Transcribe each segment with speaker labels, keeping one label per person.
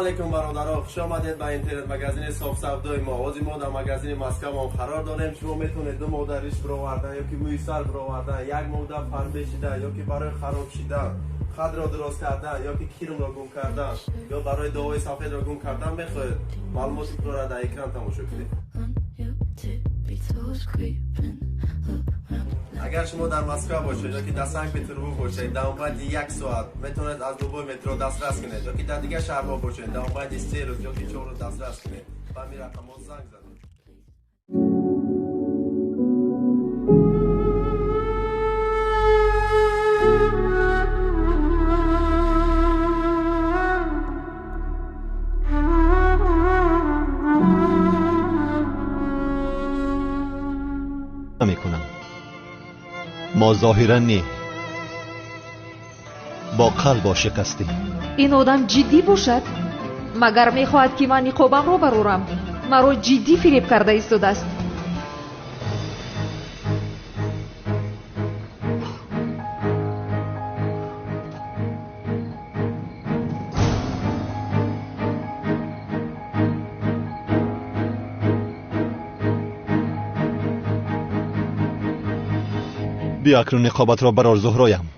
Speaker 1: علیکم برادران، خوش آمدید به اینترنت مگزین صاف سودای ما. آزی ما در مگزین مسکو هم قرار داریم. شما میتونید 2 ماده ریش برآوردن یا که موی سر برآوردن، 1 ماده فر بشیدن یا که برای خراب شدن، خد را درست کردن یا که کیرم را گم کردن یا برای دوای سفید را گم کردن بخواهید. معلوماتی که را در اکران تماشا کنید. اگر شما در مسکو باشید یا که در سنت پترزبورگ باشید، در مدت 1 ساعت میتونید از دوبای مترو دسترس کنید. یا که در دیگه شهرها باشید، در مدت 3 روز یا که 4 روز دسترس کنید. و می رقم زنگ زدید.
Speaker 2: میکنم ما ظاهرا نی با قلب شکستیم.
Speaker 3: این آدم جدی باشد؟ مگر میخواهد که من نقابم رو برورم؟ مرا جدی فریب کرده ایستاده است.
Speaker 2: بیا اکنون نقابت را برار زهرایم.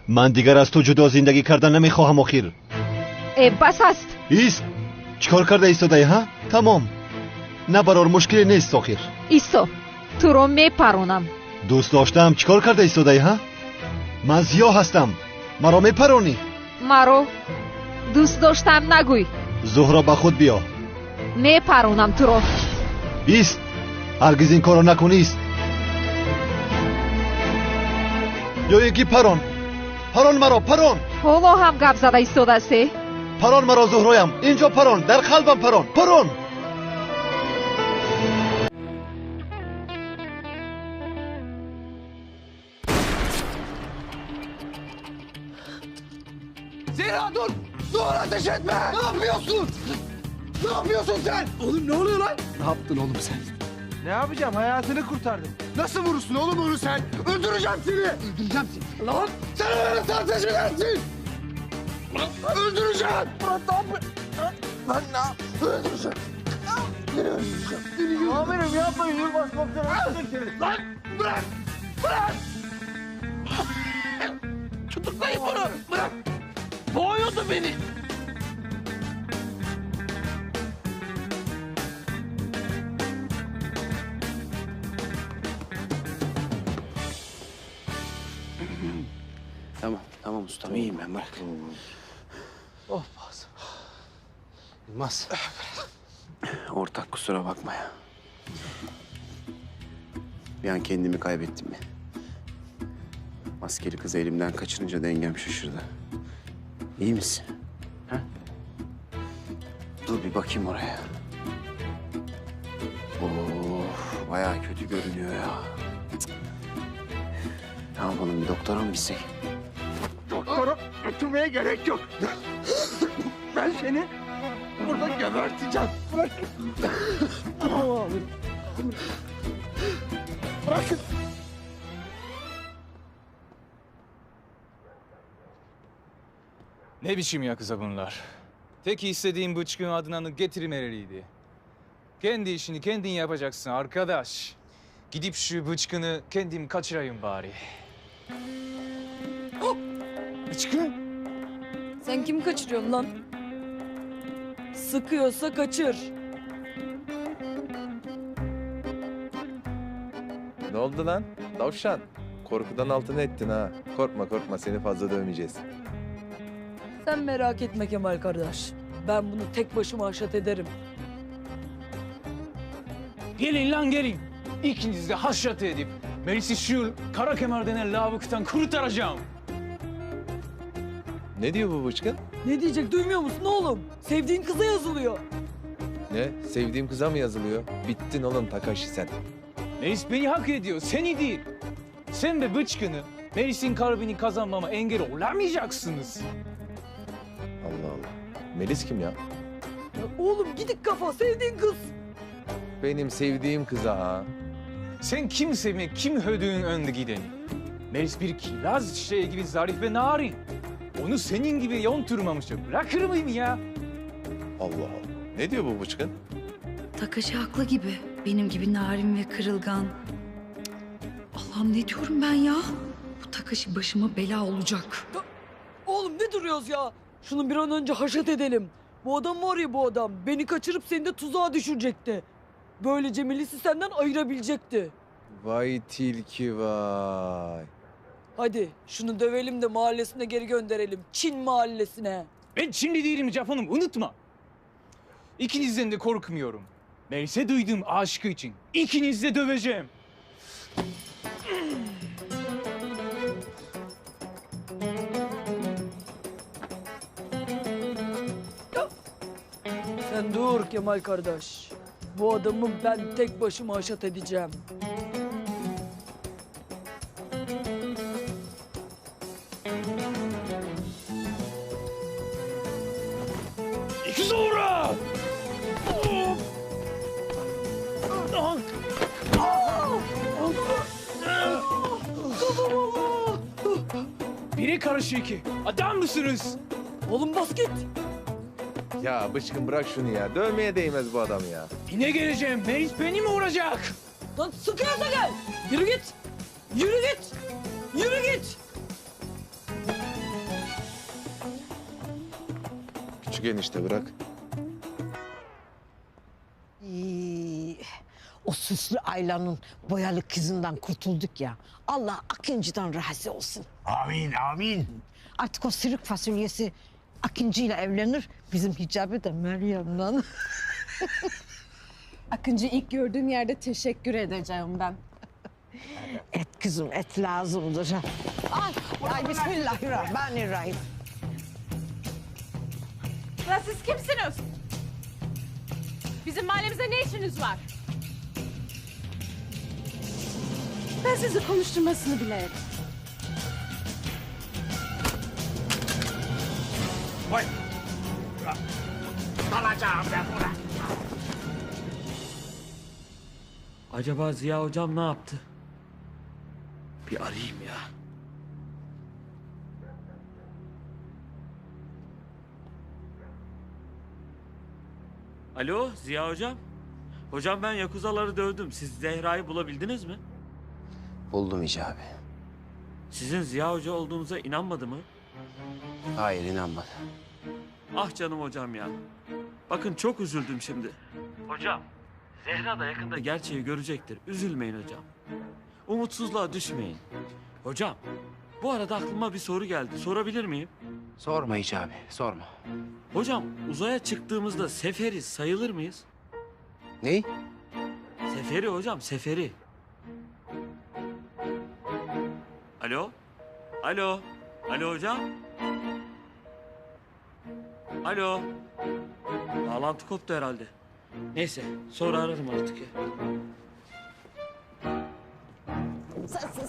Speaker 2: من دیگر از تو جدا زندگی کردن نمیخواهم. آخر
Speaker 3: بس است.
Speaker 2: ایست. چیکار کرده ایستاده ها؟ تمام. نه برار مشکلی نیست. آخر
Speaker 3: ایستا تو رو میپرونم.
Speaker 2: دوست داشتم. چیکار کرده ایستاده ها؟ من زیا هستم. مرا میپرونی؟
Speaker 3: مرا دوست داشتم نگوی.
Speaker 2: زهرا به خود بیا.
Speaker 3: میپرونم تو رو.
Speaker 2: ایست. هرگز این کارو نکنیست. یا یکی پران مرا پران.
Speaker 3: حالا هم گپ زده ایستاده استی؟
Speaker 2: پران مرا زهرایم. اینجا پران، در قلبم پران.
Speaker 4: Zehra dur ateş etme. Ne yapıyorsun sen? Oğlum ne oluyor lan? Ne yaptın oğlum sen?
Speaker 5: Ne yapacağım? Hayatını kurtardım.
Speaker 4: Nasıl vurursun oğlum onu sen? Öldüreceğim seni. Öldüreceğim seni. Lan sen öyle ateş edersin. Öldüreceğim. Murat ne yapıyorsun? Lan ne öldüreceğim. Seni öldüreceğim.
Speaker 5: Amirim yapmayın. Yılmaz komiserim.
Speaker 4: Lan bırak. Tutuklayın bunu. Bırak. Boğuyordu beni.
Speaker 6: Tamam ustam, iyiyim ben, bırak.
Speaker 5: Oh boğazım. Yılmaz.
Speaker 6: Ortak kusura bakma ya. Bir an kendimi kaybettim ya. Maskeli kızı elimden kaçırınca dengem şaşırdı. İyi misin? Ha? Dur bir bakayım oraya. Of, bayağı kötü görünüyor ya. Cık. Ne yapalım, bir doktora mı gitsek?
Speaker 4: Doktora götürmeye gerek yok. Ben seni burada geberteceğim. Bırak. Tamam abi. Bırakın.
Speaker 7: Ne biçim yakıza bunlar? Tek istediğim bıçkın adını getirmeleriydi. Kendi işini kendin yapacaksın arkadaş. Gidip şu bıçkını kendim kaçırayım bari.
Speaker 4: Bıçkın.
Speaker 8: Sen kimi kaçırıyorsun lan? Sıkıyorsa kaçır.
Speaker 5: Ne oldu lan? Tavşan. Korkudan altını ettin ha. Korkma seni fazla dövmeyeceğiz.
Speaker 8: Sen merak etme Kemal kardeş. Ben bunu tek başıma haşat ederim.
Speaker 7: Gelin lan gelin. İkinizi de haşyat edip Melis'i şu kara kemer denen lavuktan kurtaracağım.
Speaker 5: Ne diyor bu bıçkın?
Speaker 8: Ne diyecek duymuyor musun oğlum? Sevdiğin kıza yazılıyor.
Speaker 5: Ne? Sevdiğim kıza mı yazılıyor? Bittin oğlum Takashi sen.
Speaker 7: Melis beni hak ediyor, seni değil. Sen ve bıçkını Melis'in kalbini kazanmama engel olamayacaksınız.
Speaker 5: Allah Allah. Melis kim ya?
Speaker 8: Ya oğlum gidik kafa sevdiğin kız.
Speaker 5: Benim sevdiğim kıza ha.
Speaker 7: Sen kim sevmek, kim hödüğün önde gideni. Melis bir kiraz çiçeği gibi zarif ve narin. Onu senin gibi yontturmamışım. Bırakır mıyım ya?
Speaker 5: Allah Allah. Ne diyor bu bıçkın?
Speaker 9: Takashi haklı gibi. Benim gibi narin ve kırılgan. Allah'ım ne diyorum ben ya? Bu Takashi başıma bela olacak.
Speaker 8: Oğlum ne duruyoruz ya? Şunu bir an önce haşat edelim. Bu adam var ya bu adam. Beni kaçırıp seni de tuzağa düşürecekti. Böylece Melis'i senden ayırabilecekti.
Speaker 5: Vay tilki vay.
Speaker 8: Hadi şunu dövelim de mahallesine geri gönderelim. Çin mahallesine.
Speaker 7: Ben Çinli değilim Japonum, unutma. İkinizden de korkmuyorum. Neyse duyduğum aşkı için ikinizi de döveceğim.
Speaker 8: Sen dur Kemal kardeş. Bu adamı ben tek başıma haşat edeceğim.
Speaker 7: İki sonra! Biri karşı iki. Adam mısınız?
Speaker 8: Oğlum bas git.
Speaker 5: Ya bıçkın bırak şunu ya. Dövmeye değmez bu adam ya.
Speaker 7: Yine geleceğim. Melis beni mi vuracak?
Speaker 8: Lan sıkıyorsa gel. Yürü git. Yürü git. Yürü git.
Speaker 5: Küçük enişte bırak.
Speaker 10: O süslü Ayla'nın boyalı kızından kurtulduk ya. Allah Akıncı'dan razı olsun.
Speaker 4: Amin, amin.
Speaker 10: Artık o sırık fasulyesi Akıncı'yla evlenir. Bizim Hicabi de Meryem'den.
Speaker 11: Akıncı ilk gördüğüm yerde teşekkür edeceğim ben.
Speaker 10: Et kızım, et lazımdır. Ay bismillahirrahmanirrahim.
Speaker 11: Lan siz kimsiniz? Bizim mahallemize ne işiniz var? Ben sizi konuşturmasını bilirim.
Speaker 4: Vay. Dalacağım ben buna.
Speaker 12: Acaba Ziya hocam ne yaptı? Bir arayayım ya. Alo Ziya hocam. Hocam ben Yakuzaları dövdüm. Siz Zehra'yı bulabildiniz mi?
Speaker 6: Buldum Hicabi.
Speaker 12: Sizin Ziya hoca olduğunuza inanmadı mı?
Speaker 6: Hayır inanmadı.
Speaker 12: Ah canım hocam ya. Bakın çok üzüldüm şimdi. Hocam, Zehra da yakında gerçeği görecektir. Üzülmeyin hocam. Umutsuzluğa düşmeyin. Hocam, bu arada aklıma bir soru geldi. Sorabilir miyim?
Speaker 6: Sorma Hicabi, sorma.
Speaker 12: Hocam, uzaya çıktığımızda seferi sayılır mıyız?
Speaker 6: Ney?
Speaker 12: Seferi hocam, seferi. Alo? Alo? Alo hocam? Alo? Bağlantı koptu herhalde. Neyse, sonra ararım artık ya.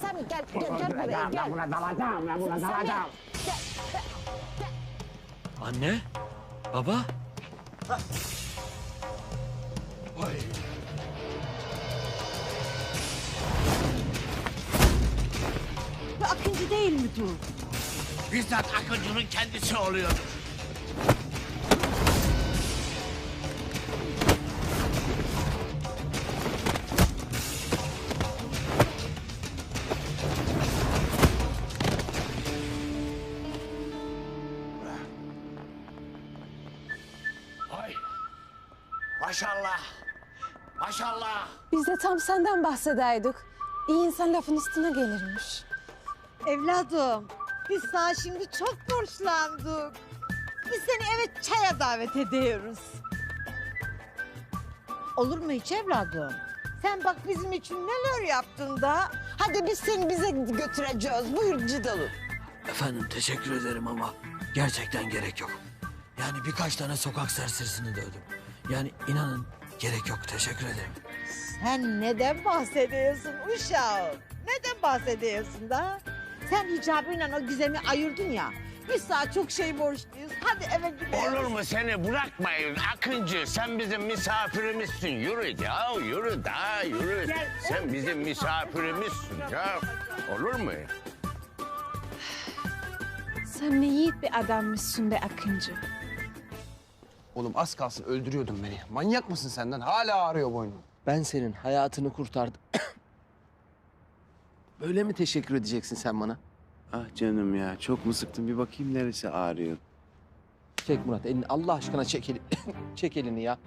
Speaker 10: Sen gel buraya gel.
Speaker 4: Ben buna dalacağım, ben buna dalacağım.
Speaker 12: Anne? Baba?
Speaker 10: Bu Akıncı değil mi dur?
Speaker 4: Bizzat Akıncı'nın kendisi oluyor. Ay. Maşallah. Maşallah.
Speaker 11: Biz de tam senden bahsedeydik. İyi insan lafın üstüne gelirmiş.
Speaker 10: Evladım, biz sana şimdi çok borçlandık. Biz seni eve çaya davet ediyoruz. Olur mu hiç evladım? Sen bak bizim için neler yaptın da. Hadi biz seni bize götüreceğiz. Buyur Cidalı.
Speaker 12: Efendim teşekkür ederim ama gerçekten gerek yok. Yani birkaç tane sokak serserisini dövdüm. Yani inanın gerek yok. Teşekkür ederim.
Speaker 10: Sen neden bahsediyorsun uşağım? Neden bahsediyorsun da? Sen hicabıyla o Gizem'i ayırdın ya. Biz sana çok şey borçluyuz. Hadi eve gidelim.
Speaker 4: Olur mu seni bırakmayın Akıncı? Sen bizim misafirimizsin. Yürü ya, yürü da yürü. Sen bizim misafirimizsin ya. Olur mu?
Speaker 11: Sen ne yiğit bir adammışsın be Akıncı.
Speaker 6: Oğlum az kalsın öldürüyordun beni. Manyak mısın senden? Hala ağrıyor boynum. Ben senin hayatını kurtardım. Böyle mi teşekkür edeceksin sen bana?
Speaker 13: Ah canım ya, çok mu sıktın? Bir bakayım neresi ağrıyor.
Speaker 6: Çek Murat elini. Allah aşkına çek elini. Çek elini ya.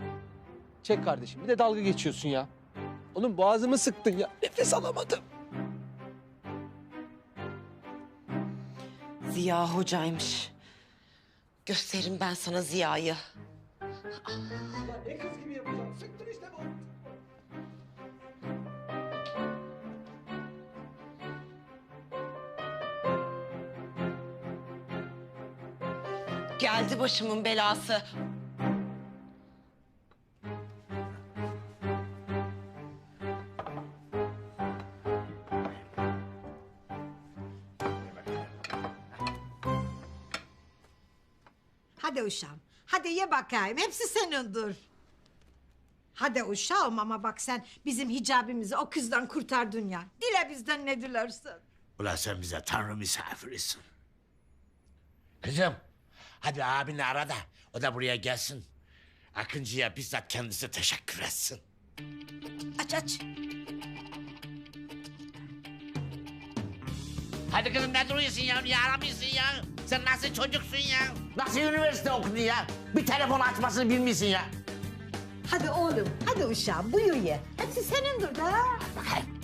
Speaker 6: Çek kardeşim. Bir de dalga geçiyorsun ya. Oğlum boğazımı sıktın ya. Nefes alamadım.
Speaker 14: Ziya hocaymış. Gösteririm ben sana Ziya'yı.
Speaker 6: Ne kız gibi yapacağım. Sıktın işte bu.
Speaker 14: Geldi başımın belası.
Speaker 10: Hadi uşağım. Hadi ye bakayım. Hepsi senindir. Hadi uşağım ama bak sen bizim hicabimizi o kızdan kurtardın ya. Dile bizden ne dilersin?
Speaker 4: Ulan sen bize tanrı misafirisin. Kızım, hadi abini ara da o da buraya gelsin. Akıncı'ya bizzat kendisi teşekkür etsin.
Speaker 10: Aç aç.
Speaker 4: Hadi kızım ne duruyorsun ya? Niye aramıyorsun ya? Sen nasıl çocuksun ya? Nasıl üniversite okudun ya? Bir telefon açmasını bilmiyorsun ya.
Speaker 10: Hadi oğlum. Hadi uşağım. Buyur ye. Hepsi senindir da.
Speaker 4: Bakayım.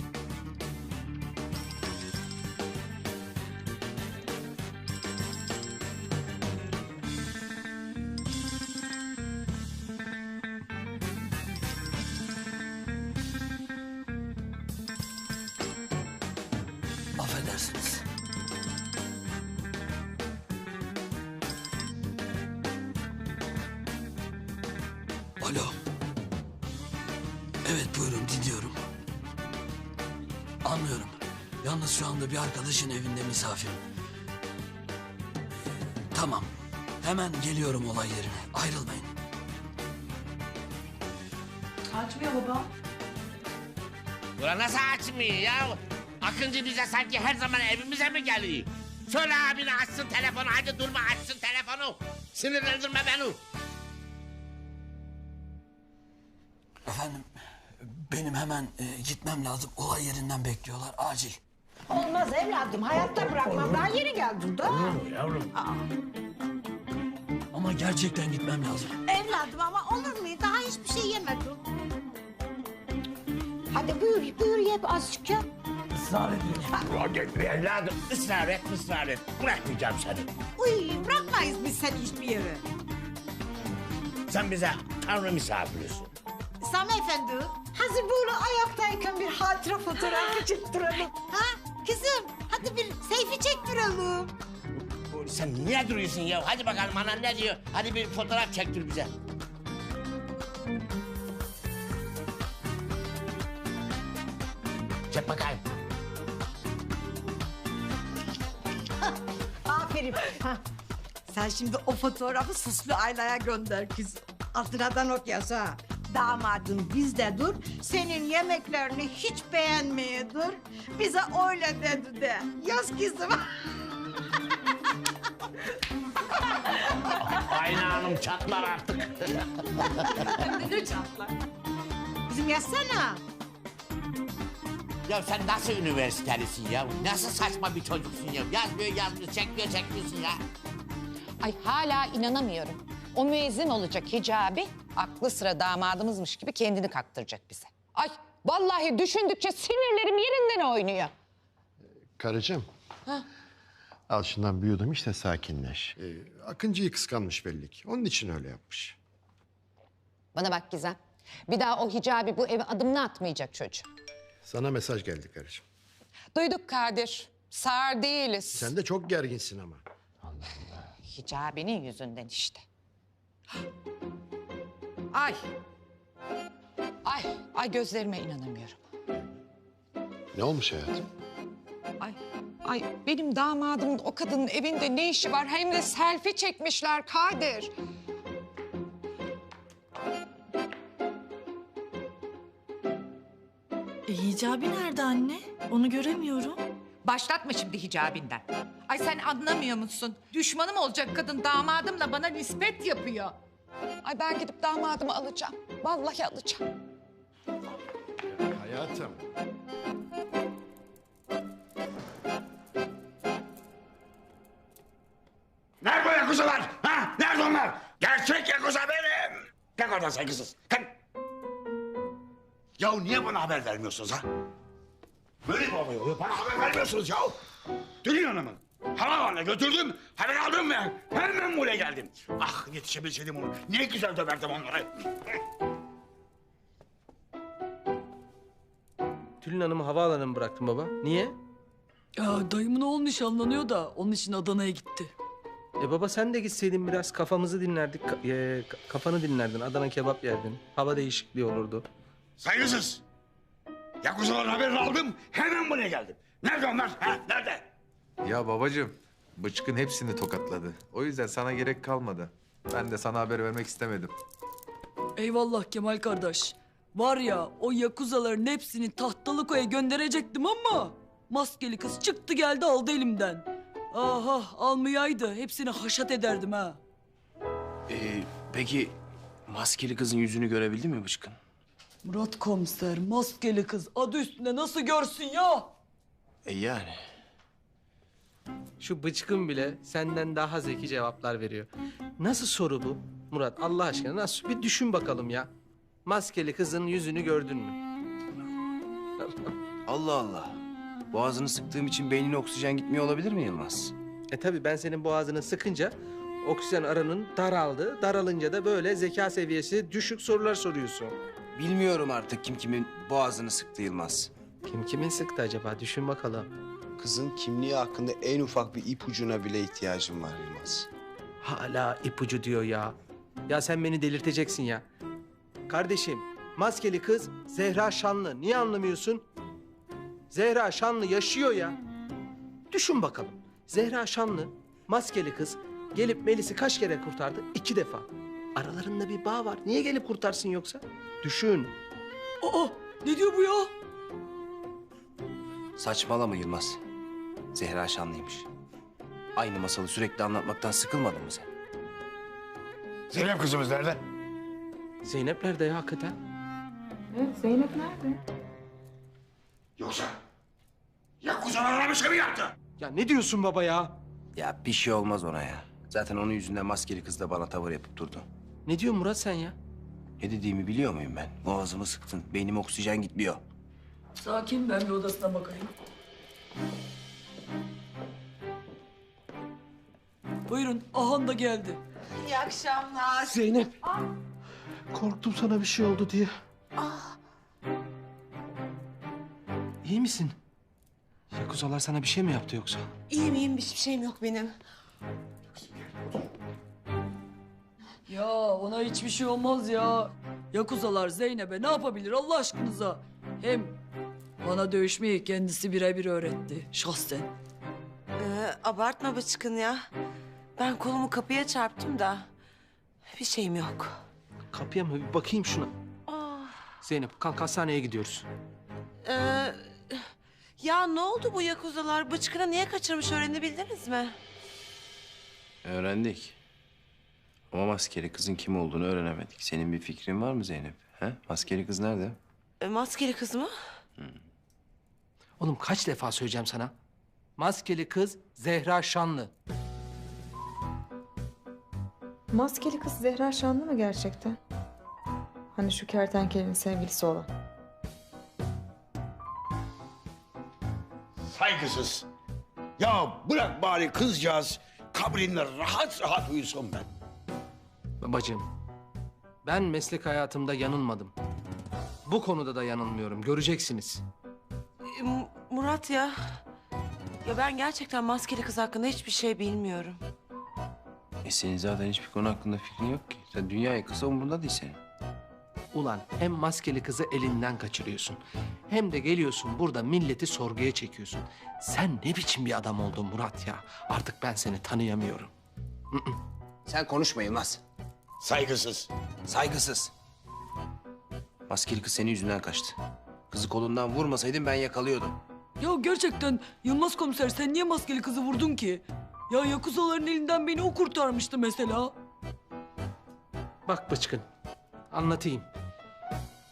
Speaker 6: Affedersiniz. Alo. Evet buyurun dinliyorum. Anlıyorum. Yalnız şu anda bir arkadaşın evinde misafirim. Tamam. Hemen geliyorum olay yerine. Ayrılmayın.
Speaker 14: Açmıyor baba.
Speaker 4: Ulan nasıl açmıyor ya? Akıncı bize sanki her zaman evimize mi geliyor? Söyle abine açsın telefonu, hadi durma açsın telefonu. Sinirlendirme beni.
Speaker 6: Efendim benim hemen gitmem lazım. Olay yerinden bekliyorlar. Acil.
Speaker 10: Olmaz evladım. Hayatta bırakmam. Daha yeni geldim da.
Speaker 4: Yavrum.
Speaker 6: Ama gerçekten gitmem lazım.
Speaker 10: Evladım ama olur mu? Daha hiçbir şey yemedim. Hadi buyur, buyur ye azıcık ya.
Speaker 6: Israr ediyorum.
Speaker 4: Evladım ısrar et, ısrar et. Bırakmayacağım seni.
Speaker 10: Uy, bırakmayız biz seni hiçbir yere.
Speaker 4: Sen bize tanrı misafirisin.
Speaker 10: Sami Efendi, hazır böyle ayaktayken bir hatıra fotoğrafı çektirelim. Ha? Kızım, hadi bir selfie çektirelim.
Speaker 4: Sen niye duruyorsun ya? Hadi bakalım anan ne diyor? Hadi bir fotoğraf çektir bize. Çek bakayım.
Speaker 10: Aferin. Ha. Sen şimdi o fotoğrafı Süslü Ayla'ya gönder kızım. Altına da not yaz ha. Damadın bizdedir, senin yemeklerini hiç beğenmeyedir. Bize öyle dedi de. Yaz kızım.
Speaker 4: Ayna Hanım çatlar artık.
Speaker 10: Ne çatlar? Bizim yazsana.
Speaker 4: Ya sen nasıl üniversitelisin ya? Nasıl saçma bir çocuksun ya? Yazmıyor, çekmiyorsun ya.
Speaker 15: Ay hala inanamıyorum. O müezzin olacak Hicabi, aklı sıra damadımızmış gibi kendini kaktıracak bize. Ay vallahi düşündükçe sinirlerim yerinden oynuyor.
Speaker 16: Karıcığım.
Speaker 15: Ha?
Speaker 16: Al şundan bir yudum işte sakinleş. Akıncı'yı kıskanmış belli ki. Onun için öyle yapmış.
Speaker 15: Bana bak Gizem, bir daha o Hicabi bu eve adımını atmayacak çocuğu.
Speaker 16: Sana mesaj geldi karıcığım.
Speaker 15: Duyduk Kadir, sağır değiliz.
Speaker 16: Sen de çok gerginsin ama.
Speaker 15: Hicabi'nin yüzünden işte. Ay. Ay gözlerime inanamıyorum.
Speaker 16: Ne olmuş hayatım?
Speaker 15: Ay benim damadımın o kadının evinde ne işi var? Hem de selfie çekmişler Kadir.
Speaker 17: Hicabi nerede anne? Onu göremiyorum.
Speaker 15: Başlatma şimdi hicabinden. Ay sen anlamıyor musun? Düşmanım olacak kadın damadımla bana nispet yapıyor. Ay ben gidip damadımı alacağım. Vallahi alacağım.
Speaker 16: Hayatım.
Speaker 18: Nerede o yakuzalar? Ha? Nerede onlar? Gerçek yakuza benim. Kalk oradan saygısız. Kalk. Ya niye bana haber vermiyorsunuz ha? Böyle bir olay oluyor. Bana haber vermiyorsunuz ya. Tülin Hanım'ın havaalanına götürdüm. Haber aldım ben. Hemen buraya geldim. Ah yetişebilseydim onu. Ne güzel döverdim onları.
Speaker 6: Tülin Hanım'ı havaalanına mı bıraktın baba? Niye?
Speaker 8: Ya dayımın oğlu nişanlanıyor da onun için Adana'ya gitti.
Speaker 6: Baba sen de gitseydin biraz kafamızı dinlerdik. Kafanı dinlerdin. Adana kebap yerdin. Hava değişikliği olurdu.
Speaker 18: Saygısız. Yakuzaların haberini aldım. Hemen buraya geldim. Nerede onlar? Ha? Nerede?
Speaker 5: Ya babacığım, bıçkın hepsini tokatladı. O yüzden sana gerek kalmadı. Ben de sana haber vermek istemedim.
Speaker 8: Eyvallah Kemal kardeş. Var ya o yakuzaların hepsini Tahtalıkoy'a gönderecektim ama... ...maskeli kız çıktı geldi aldı elimden. Aha almayaydı hepsini haşat ederdim ha.
Speaker 13: Peki maskeli kızın yüzünü görebildin mi Bıçkın?
Speaker 8: Murat komiser maskeli kız adı üstünde nasıl görsün ya?
Speaker 13: Yani.
Speaker 6: Şu Bıçkın bile senden daha zeki cevaplar veriyor. Nasıl soru bu Murat Allah aşkına? Nasıl? Bir düşün bakalım ya. Maskeli kızın yüzünü gördün mü?
Speaker 13: Allah Allah. Boğazını sıktığım için beynine oksijen gitmiyor olabilir mi Yılmaz?
Speaker 6: Tabii ben senin boğazını sıkınca oksijen aranın daraldı. Daralınca da böyle zeka seviyesi düşük sorular soruyorsun.
Speaker 13: Bilmiyorum artık kim kimin boğazını sıktı Yılmaz.
Speaker 6: Kim kimin sıktı acaba? Düşün bakalım.
Speaker 13: Kızın kimliği hakkında en ufak bir ipucuna bile ihtiyacım var Yılmaz.
Speaker 6: Hala ipucu diyor ya. Ya sen beni delirteceksin ya. Kardeşim, maskeli kız Zehra Şanlı. Niye anlamıyorsun? Zehra Şanlı yaşıyor ya. Düşün bakalım. Zehra Şanlı, maskeli kız gelip Melis'i kaç kere kurtardı? 2 defa. Aralarında bir bağ var. Niye gelip kurtarsın yoksa? Düşün.
Speaker 8: Aa ne diyor bu ya?
Speaker 13: Saçmalama Yılmaz. Zehra Şanlıymış. Aynı masalı sürekli anlatmaktan sıkılmadın mı sen?
Speaker 18: Zeynep kızımız nerede?
Speaker 6: Zeynep nerede ya hakikaten?
Speaker 3: Evet Zeynep nerede?
Speaker 18: Yoksa yakuzalar bir şey mi yaptı?
Speaker 6: Ya ne diyorsun baba ya?
Speaker 13: Ya bir şey olmaz ona ya. Zaten onun yüzünden maskeli kız da bana tavır yapıp durdu.
Speaker 6: Ne diyor Murat sen ya?
Speaker 13: Ne dediğimi biliyor muyum ben? Boğazımı sıktın. Beynime oksijen gitmiyor.
Speaker 8: Sakin ben bir odasına bakayım. Buyurun Ahan da geldi.
Speaker 14: İyi akşamlar.
Speaker 6: Zeynep. Korktum sana bir şey oldu diye. İyi misin? Yakuzalar sana bir şey mi yaptı yoksa?
Speaker 14: İyiyim iyiyim bir şeyim yok benim.
Speaker 8: Ya ona hiçbir şey olmaz ya. Yakuzalar Zeynep'e ne yapabilir Allah aşkınıza? Hem bana dövüşmeyi kendisi birebir öğretti şahsen.
Speaker 14: Abartma Bıçkın ya. Ben kolumu kapıya çarptım da bir şeyim yok.
Speaker 6: Kapıya mı? Bir bakayım şuna. Zeynep kalk hastaneye gidiyoruz.
Speaker 14: Ya ne oldu bu yakuzalar? Bıçkın'ı niye kaçırmış öğrenebildiniz mi?
Speaker 13: Öğrendik. Ama maskeli kızın kim olduğunu öğrenemedik. Senin bir fikrin var mı Zeynep? He? Maskeli kız nerede?
Speaker 14: Maskeli kız mı?
Speaker 6: Oğlum kaç defa söyleyeceğim sana? Maskeli kız Zehra Şanlı.
Speaker 11: Maskeli kız Zehra Şanlı mı gerçekten? Hani şu kertenkelenin sevgilisi olan.
Speaker 18: Saygısız. Ya bırak bari kızcağız kabrinde rahat rahat uyusun ben.
Speaker 6: Babacığım, ben meslek hayatımda yanılmadım. Bu konuda da yanılmıyorum, göreceksiniz.
Speaker 14: Murat ya. Ya ben gerçekten maskeli kız hakkında hiçbir şey bilmiyorum.
Speaker 13: Senin zaten hiçbir konu hakkında fikrin yok ki. Sen dünya yıkılsa umurunda değil senin.
Speaker 6: Ulan hem maskeli kızı elinden kaçırıyorsun... ...hem de geliyorsun burada milleti sorguya çekiyorsun. Sen ne biçim bir adam oldun Murat ya? Artık ben seni tanıyamıyorum.
Speaker 13: Sen konuşma Yılmaz.
Speaker 18: Saygısız.
Speaker 13: Saygısız. Maskeli kız senin yüzünden kaçtı. Kızı kolundan vurmasaydın ben yakalıyordum.
Speaker 8: Ya gerçekten Yılmaz komiser sen niye maskeli kızı vurdun ki? Ya yakuzaların elinden beni o kurtarmıştı mesela.
Speaker 6: Bak Bıçkın, anlatayım.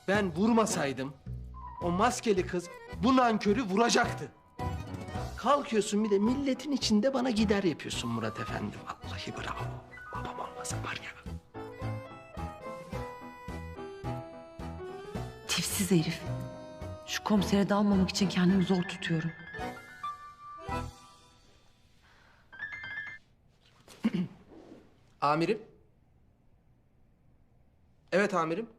Speaker 6: Ben vurmasaydım o maskeli kız bu nankörü vuracaktı. Kalkıyorsun bir de milletin içinde bana gider yapıyorsun Murat Efendi. Vallahi bravo. Babam olmasa var ya.
Speaker 19: Tipsiz herif. Şu komisere dalmamak için kendimi zor tutuyorum.
Speaker 6: Amirim. Evet amirim.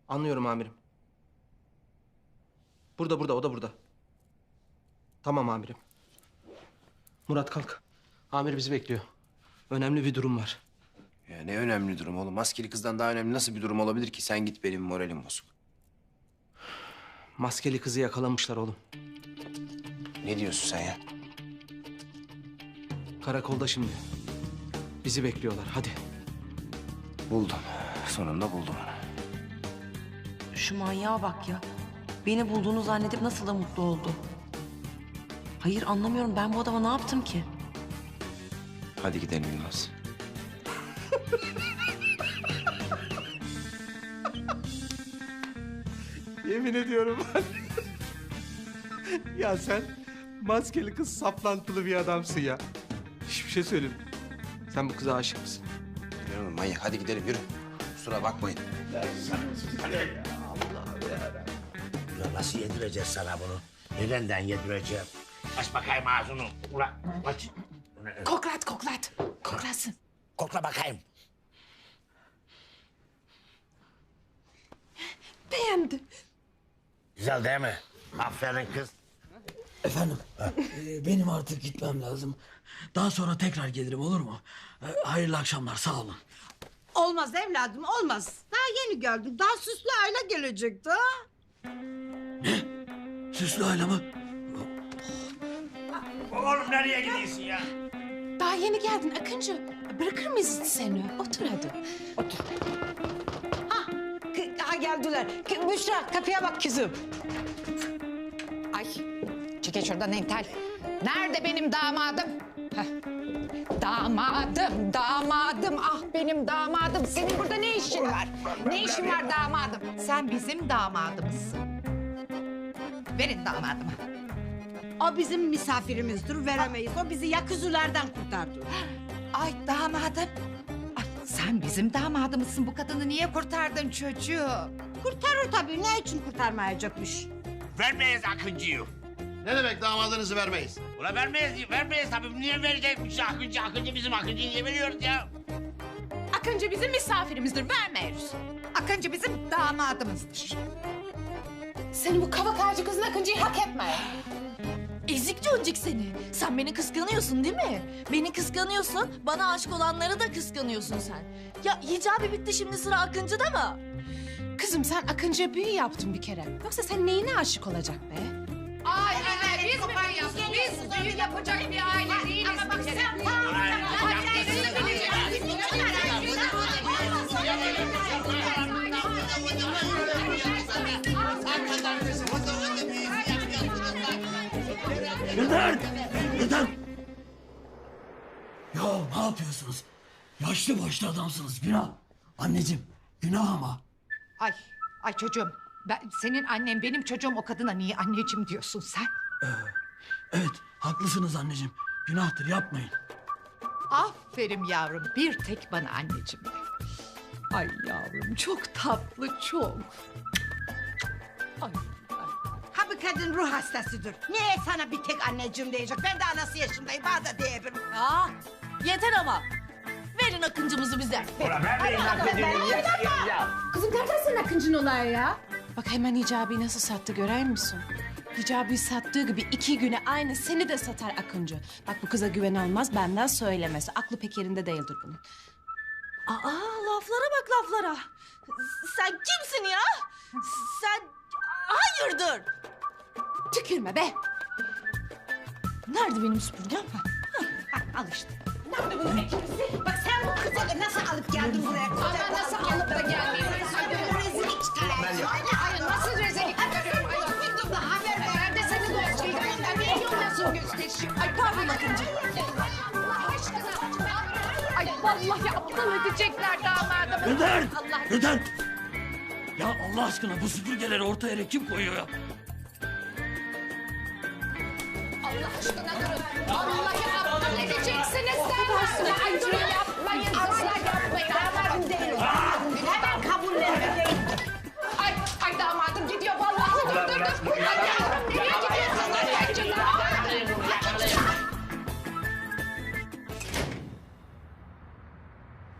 Speaker 6: Anlıyorum amirim. Burada, o da burada. Tamam amirim. Murat kalk. Amir bizi bekliyor. Önemli bir durum var.
Speaker 13: Ya ne önemli durum oğlum? Maskeli kızdan daha önemli nasıl bir durum olabilir ki? Sen git, benim moralim bozuk.
Speaker 6: Maskeli kızı yakalamışlar oğlum.
Speaker 13: Ne diyorsun sen ya?
Speaker 6: Karakolda şimdi. Bizi bekliyorlar. Hadi.
Speaker 13: Buldum. Sonunda buldum onu.
Speaker 19: Şu manyağa bak ya. Beni bulduğunu zannedip nasıl da mutlu oldu. Hayır anlamıyorum, ben bu adama ne yaptım ki?
Speaker 13: Hadi gidelim Yılmaz.
Speaker 6: Yemin ediyorum ben. Ya sen maskeli kız saplantılı bir adamsın ya. Hiçbir şey söyleyeyim. Sen bu kıza aşık mısın?
Speaker 13: Yürü oğlum manyak, hadi gidelim yürü. Kusura bakmayın.
Speaker 4: Ulan nasıl yedireceğiz sana bunu? Nereden yedireceğim? Aç bakayım ağzını. Ulan aç.
Speaker 15: Koklat, koklat. Koklasın.
Speaker 4: Kokla bakayım.
Speaker 15: Beğendi.
Speaker 4: Güzel değil mi? Aferin kız.
Speaker 20: Efendim, benim artık gitmem lazım. Daha sonra tekrar gelirim, olur mu? Hayırlı akşamlar, sağ olun.
Speaker 10: Olmaz evladım olmaz. Daha yeni geldim. Daha süslü aile gelecekti ha.
Speaker 20: Süslü aile mi?
Speaker 4: Oğlum nereye gidiyorsun ya?
Speaker 15: Daha yeni geldin Akıncı. Bırakır mıyız seni? Otur hadi. Otur.
Speaker 14: Ha geldiler. Büşra kapıya bak kızım.
Speaker 15: Ay, çekil şuradan entel. Nerede benim damadım? Heh. Damadım. Ah benim damadım. Senin burada ne işin var? Ne işin var damadım?
Speaker 21: Sen bizim damadımızsın. Verin damadımı.
Speaker 10: O bizim misafirimizdir, veremeyiz. O bizi yakuzlardan kurtardı.
Speaker 21: Ay damadım. Ay, sen bizim damadımızsın. Bu kadını niye kurtardın çocuğu?
Speaker 10: Kurtarır tabii. Ne için kurtarmayacakmış?
Speaker 4: Vermeyiz Akıncı'yı.
Speaker 18: Ne demek damadınızı vermeyiz?
Speaker 4: Ulan vermeyiz tabii. Niye verecekmiş Akıncı bizim Akıncı'yı niye veriyoruz ya?
Speaker 21: Akıncı bizim misafirimizdir. Vermeyiz. Akıncı bizim damadımızdır.
Speaker 15: Senin bu kavak ağacı kızın Akıncı'yı hak etme.
Speaker 17: Ezik çoncuk seni. Sen beni kıskanıyorsun değil mi? Beni kıskanıyorsun, bana aşık olanları da kıskanıyorsun sen. Ya hicabi bitti, şimdi sıra Akıncı'da mı?
Speaker 15: Kızım sen Akıncı'ya büyü yaptın bir kere. Yoksa sen neyine aşık olacak be?
Speaker 21: Ay biz mi büyü yaptık? Biz büyü yapacak bir aile değiliz. Ama bak sen
Speaker 20: Neden? Ya ne yapıyorsunuz? Yaşlı başlı adamsınız, günah. Anneciğim, günah ama.
Speaker 21: Ay çocuğum. Senin annen benim çocuğum, o kadına niye anneciğim diyorsun sen?
Speaker 20: Evet, haklısınız anneciğim. Günahtır, yapmayın.
Speaker 21: Aferin yavrum, bir tek bana anneciğim de. Ay yavrum çok tatlı çok.
Speaker 10: Ha bu kadın ruh hastasıdır. Niye sana bir tek anneciğim diyecek? Ben de anası yaşındayım, bana da diyebilirim.
Speaker 17: Yeter ama. Verin Akıncımızı bize.
Speaker 21: Vermeyin Akıncı'yı ya.
Speaker 15: Kızım nereden senin Akıncı'nın olayı ya? Bak hemen Hicabi'yi nasıl sattı görüyor musun? Hicabi'yi sattığı gibi 2 güne aynı seni de satar Akıncı. Bak bu kıza güven olmaz, benden söylemesi. Aklı pek yerinde değildir bunun.
Speaker 17: Laflara bak laflara. Sen kimsin ya? Sen hayırdır?
Speaker 15: Tükürme be.
Speaker 17: Nerede benim süpürgem?
Speaker 10: Al işte. Nerede bunun ekibisi? Bak sen bu kızı nasıl alıp geldin buraya?
Speaker 21: Ama nasıl alıp da geldin?
Speaker 10: Rezillik çıkarıyorsun.
Speaker 21: Ay nasıl rezillik görüyorum? Haber ver. Ben de seni göstereyim. Ben de nasıl göstereyim?
Speaker 17: Ay pardon Akıncı.
Speaker 21: Allah aşkına.
Speaker 17: Ay
Speaker 21: Vallahi aptal edecekler damadımı.
Speaker 20: Gülden!
Speaker 21: Allah
Speaker 20: Gülden! Ya Allah aşkına bu süpürgeleri orta yere kim koyuyor ya?
Speaker 21: Allah aşkına durun. Vallahi aptal edeceksiniz sen. Ay durun yapmayın. Asla yapmayın. Damadım değilim. Hemen kabullenin. Ay damadım gidiyor vallahi. Dur. Ay yavrum nereye gidiyorsun?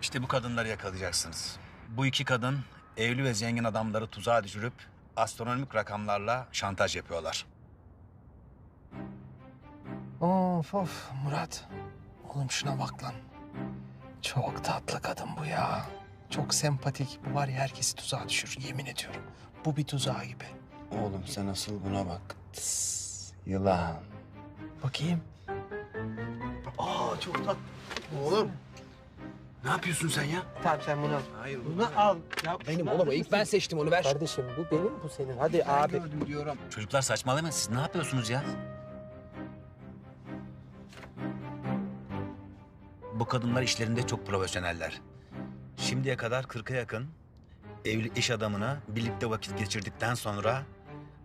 Speaker 1: İşte bu kadınları yakalayacaksınız. Bu iki kadın evli ve zengin adamları tuzağa düşürüp astronomik rakamlarla şantaj yapıyorlar.
Speaker 6: Of Murat. Oğlum şuna bak lan. Çok tatlı kadın bu ya. Çok sempatik. Bu var ya herkesi tuzağa düşürür yemin ediyorum. Bu bir tuzağı gibi.
Speaker 13: Oğlum sen asıl buna bak. Tıs, yılan.
Speaker 6: Bakayım.
Speaker 13: Aa çok tatlı. Oğlum. Ne yapıyorsun sen ya?
Speaker 6: Tamam sen bunu al.
Speaker 13: Hayır.
Speaker 6: Bunu al. Ya,
Speaker 13: Benim oğlum ilk ben seçtim onu ver.
Speaker 6: Kardeşim bu benim bu senin. Hadi abi.
Speaker 13: Gördüm diyorum.
Speaker 1: Çocuklar saçmalamayın. Siz ne yapıyorsunuz ya? Bu kadınlar işlerinde çok profesyoneller. Şimdiye kadar 40'a yakın evli iş adamını birlikte vakit geçirdikten sonra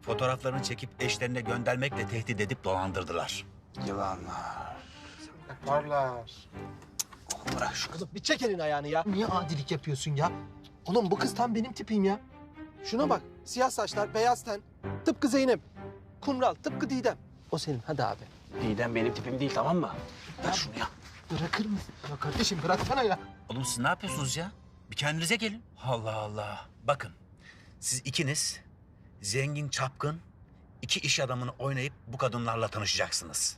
Speaker 1: fotoğraflarını çekip eşlerine göndermekle tehdit edip dolandırdılar.
Speaker 13: Yılanlar.
Speaker 6: Yaparlar. Bırak şu kızım. Bir çek elini ayağını ya. Niye adilik yapıyorsun ya? Oğlum bu kız tam benim tipim ya. Şuna bak. Siyah saçlar, beyaz ten. Tıpkı Zeynep. Kumral, tıpkı Didem. O senin. Hadi abi.
Speaker 13: Didem benim tipim değil tamam mı?
Speaker 6: Ver şunu ya. Bırakır mısın? Ya kardeşim bıraksana ya.
Speaker 1: Oğlum siz ne yapıyorsunuz ya? Bir kendinize gelin. Allah Allah. Bakın siz ikiniz zengin çapkın iki iş adamını oynayıp bu kadınlarla tanışacaksınız.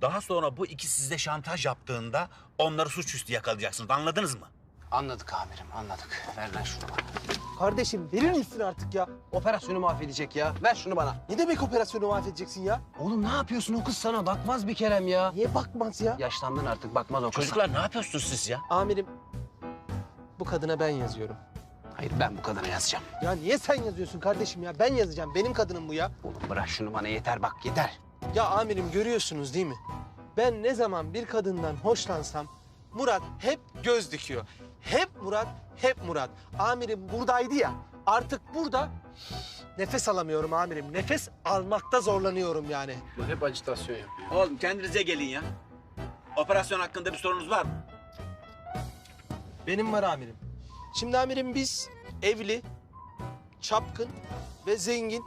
Speaker 1: Daha sonra bu iki size şantaj yaptığında onları suçüstü yakalayacaksınız. Anladınız mı?
Speaker 13: Anladık amirim anladık. Ver lan şunu bana.
Speaker 6: Kardeşim verir misin artık ya?
Speaker 13: Operasyonu mahvedecek ya. Ver şunu bana.
Speaker 6: Ne demek operasyonu mahvedeceksin ya?
Speaker 13: Oğlum ne yapıyorsun o kız sana bakmaz bir kerem ya.
Speaker 6: Niye bakmaz ya?
Speaker 13: Yaşlandın artık bakmaz o kız.
Speaker 1: Çocuklar ne yapıyorsunuz siz ya?
Speaker 6: Amirim bu kadına ben yazıyorum.
Speaker 13: Hayır ben bu kadına yazacağım.
Speaker 6: Ya niye sen yazıyorsun kardeşim ya? Ben yazacağım. Benim kadınım bu ya.
Speaker 13: Oğlum bırak şunu bana yeter bak yeter.
Speaker 6: Ya amirim görüyorsunuz değil mi? Ben ne zaman bir kadından hoşlansam Murat hep göz dikiyor. Hep Murat, hep Murat. Amirim buradaydı ya. Artık burada nefes alamıyorum amirim. Nefes almakta zorlanıyorum yani.
Speaker 13: Bu hep acitasyon yapıyor.
Speaker 1: Oğlum kendinize gelin ya. Operasyon hakkında bir sorunuz var mı?
Speaker 6: Benim var amirim. Şimdi amirim biz evli, çapkın ve zengin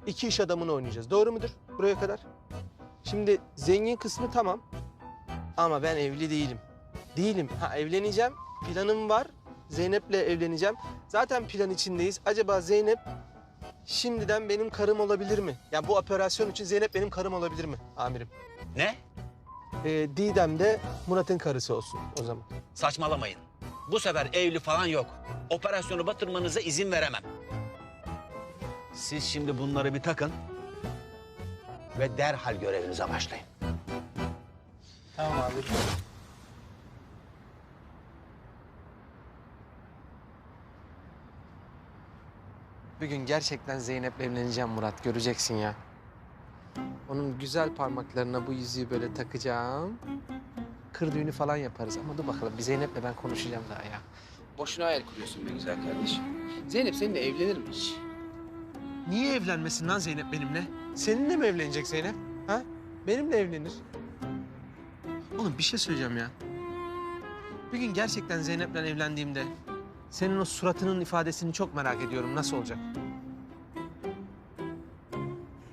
Speaker 6: iki iş adamını oynayacağız. Doğru mudur buraya kadar? Şimdi zengin kısmı tamam ama ben evli değilim. Değilim. Ha evleneceğim. Planım var. Zeynep'le evleneceğim. Zaten plan içindeyiz. Acaba Zeynep şimdiden benim karım olabilir mi? Yani bu operasyon için Zeynep benim karım olabilir mi amirim?
Speaker 1: Ne?
Speaker 6: Didem de Murat'ın karısı olsun o zaman.
Speaker 1: Saçmalamayın. Bu sefer evli falan yok. Operasyonu batırmanıza izin veremem. Siz şimdi bunları bir takın ve derhal görevinize başlayın.
Speaker 6: Tamam abi. Bir gün gerçekten Zeynep'le evleneceğim Murat. Göreceksin ya. Onun güzel parmaklarına bu yüzüğü böyle takacağım. Kır düğünü falan yaparız ama dur bakalım. Bir Zeynep'le ben konuşacağım daha ya.
Speaker 13: Boşuna hayal kuruyorsun be güzel kardeşim. Zeynep seninle evlenir mi hiç?
Speaker 6: Niye evlenmesin lan Zeynep benimle? Seninle mi evlenecek Zeynep? Ha? Benimle evlenir. Oğlum bir şey söyleyeceğim ya. Bir gün gerçekten Zeynep'le evlendiğimde senin o suratının ifadesini çok merak ediyorum. Nasıl olacak?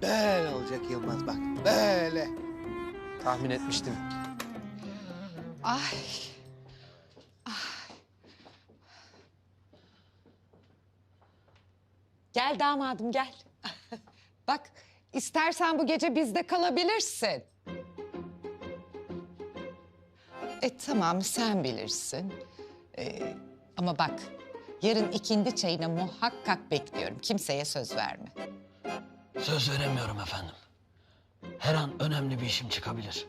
Speaker 13: Böyle olacak Yılmaz bak. Böyle.
Speaker 6: Tahmin etmiştim.
Speaker 21: Ay. Gel damadım gel. Bak istersen bu gece bizde kalabilirsin. Tamam sen bilirsin. Ama bak yarın ikindi çayına muhakkak bekliyorum. Kimseye söz verme.
Speaker 20: Söz veremiyorum efendim. Her an önemli bir işim çıkabilir.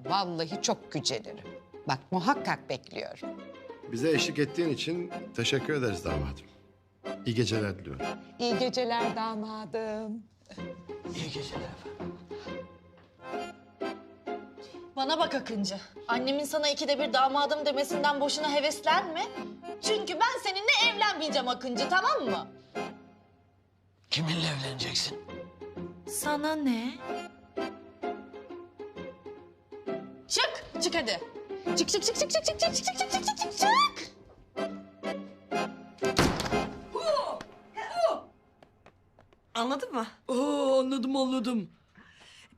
Speaker 21: Vallahi çok gücenirim. Bak muhakkak bekliyorum.
Speaker 16: Bize eşlik ettiğin için teşekkür ederiz damadım. İyi geceler diliyorum.
Speaker 21: İyi geceler damadım.
Speaker 20: İyi geceler efendim.
Speaker 17: Bana bak Akıncı. Annemin sana ikide bir damadım demesinden boşuna heveslenme. Çünkü ben seninle evlenmeyeceğim Akıncı, tamam mı?
Speaker 20: Kiminle evleneceksin?
Speaker 17: Sana ne? Çık, çık hadi. Çık, çık, çık, çık, çık, çık, çık, çık, çık, çık, çık, çık, çık.
Speaker 14: Anladın mı?
Speaker 8: Anladım.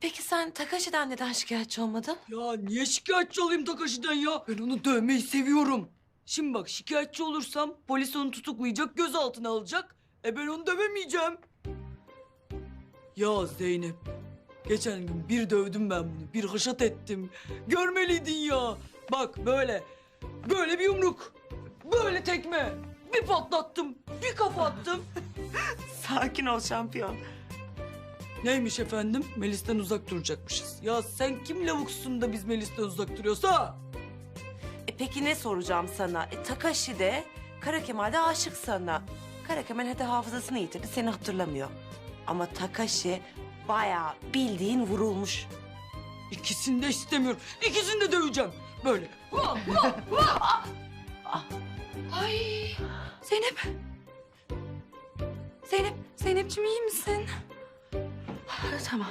Speaker 14: Peki sen Takashi'den neden şikayetçi olmadın?
Speaker 8: Ya niye şikayetçi olayım Takashi'den ya? Ben onu dövmeyi seviyorum. Şimdi bak şikayetçi olursam polis onu tutuklayacak, gözaltına alacak. Ben onu dövemeyeceğim. Ya Zeynep, geçen gün bir dövdüm ben bunu, bir haşat ettim. Görmeliydin ya. Bak böyle bir yumruk, böyle tekme. Bir patlattım, bir kafa attım.
Speaker 14: Sakin ol şampiyon.
Speaker 8: Neymiş efendim? Melis'ten uzak duracakmışız. Ya sen kim lavuksun da biz Melis'ten uzak duruyoruz ha?
Speaker 14: Peki ne soracağım sana? Takashi de Kara Kemal de aşık sana. Kara Kemal hadi hafızasını yitirdi, seni hatırlamıyor. Ama Takashi bayağı bildiğin vurulmuş.
Speaker 8: İkisini de istemiyorum. İkisini de döveceğim. Böyle.
Speaker 9: Ay Zeynep. Zeynepciğim iyi misin? Tamam.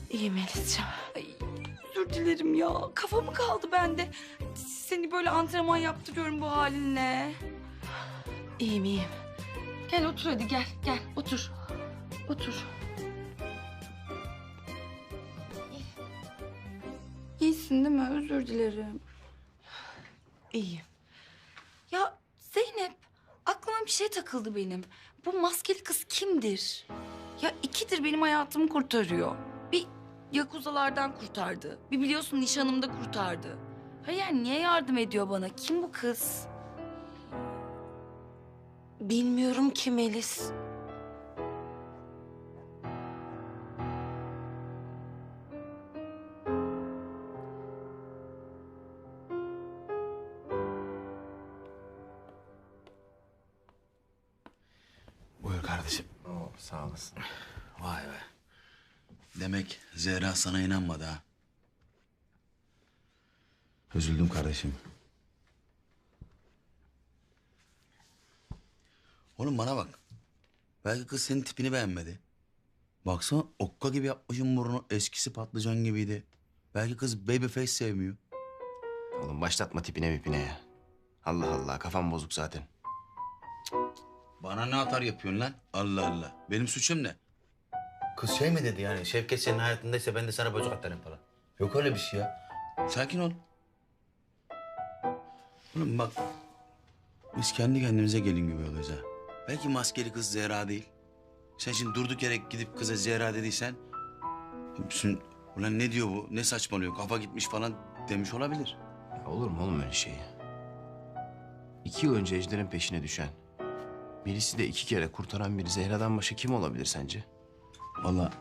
Speaker 9: İyiyim Melis'ciğim. Ay, özür dilerim ya. Kafamı kaldı bende. Seni böyle antrenman yaptırıyorum bu halinle.
Speaker 14: İyiyim.
Speaker 9: Gel otur hadi gel. Otur. İyisin değil mi? Özür dilerim.
Speaker 14: İyiyim.
Speaker 9: Ya Zeynep, aklıma bir şey takıldı benim. Bu maskeli kız kimdir? Ya ikidir benim hayatımı kurtarıyor. Bir yakuzalardan kurtardı. Bir biliyorsun nişanımda kurtardı. Hayır yani niye yardım ediyor bana? Kim bu kız?
Speaker 14: Bilmiyorum ki Melis.
Speaker 1: Buyur kardeşim.
Speaker 13: Sağ olasın.
Speaker 1: Vay be. Demek Zehra sana inanmadı ha. Üzüldüm kardeşim. Oğlum bana bak. Belki kız senin tipini beğenmedi. Baksana okka gibi yapmışsın burnu. Eskisi patlıcan gibiydi. Belki kız baby face sevmiyor.
Speaker 13: Oğlum başlatma tipine mipine ya. Allah Allah kafam bozuk zaten.
Speaker 1: Bana ne atar yapıyorsun lan? Allah Allah. Benim suçum ne? Kız şey mi dedi yani? Şevket senin hayatındaysa ben de sana böcek atarım falan. Yok öyle bir şey ya. Sakin ol. Oğlum bak. Biz kendi kendimize gelin gibi oluyoruz ha. Belki maskeli kız Zehra değil. Sen şimdi durduk yere gidip kıza Zehra dediysen... Şimdi, ulan ne diyor bu? Ne saçmalıyor? Kafa gitmiş falan demiş olabilir.
Speaker 13: Ya olur mu oğlum öyle şey ya? 2 yıl önce Ejder'in peşine düşen... Melis'i de 2 kere kurtaran bir Zehra'dan başka kim olabilir sence?
Speaker 1: Vallahi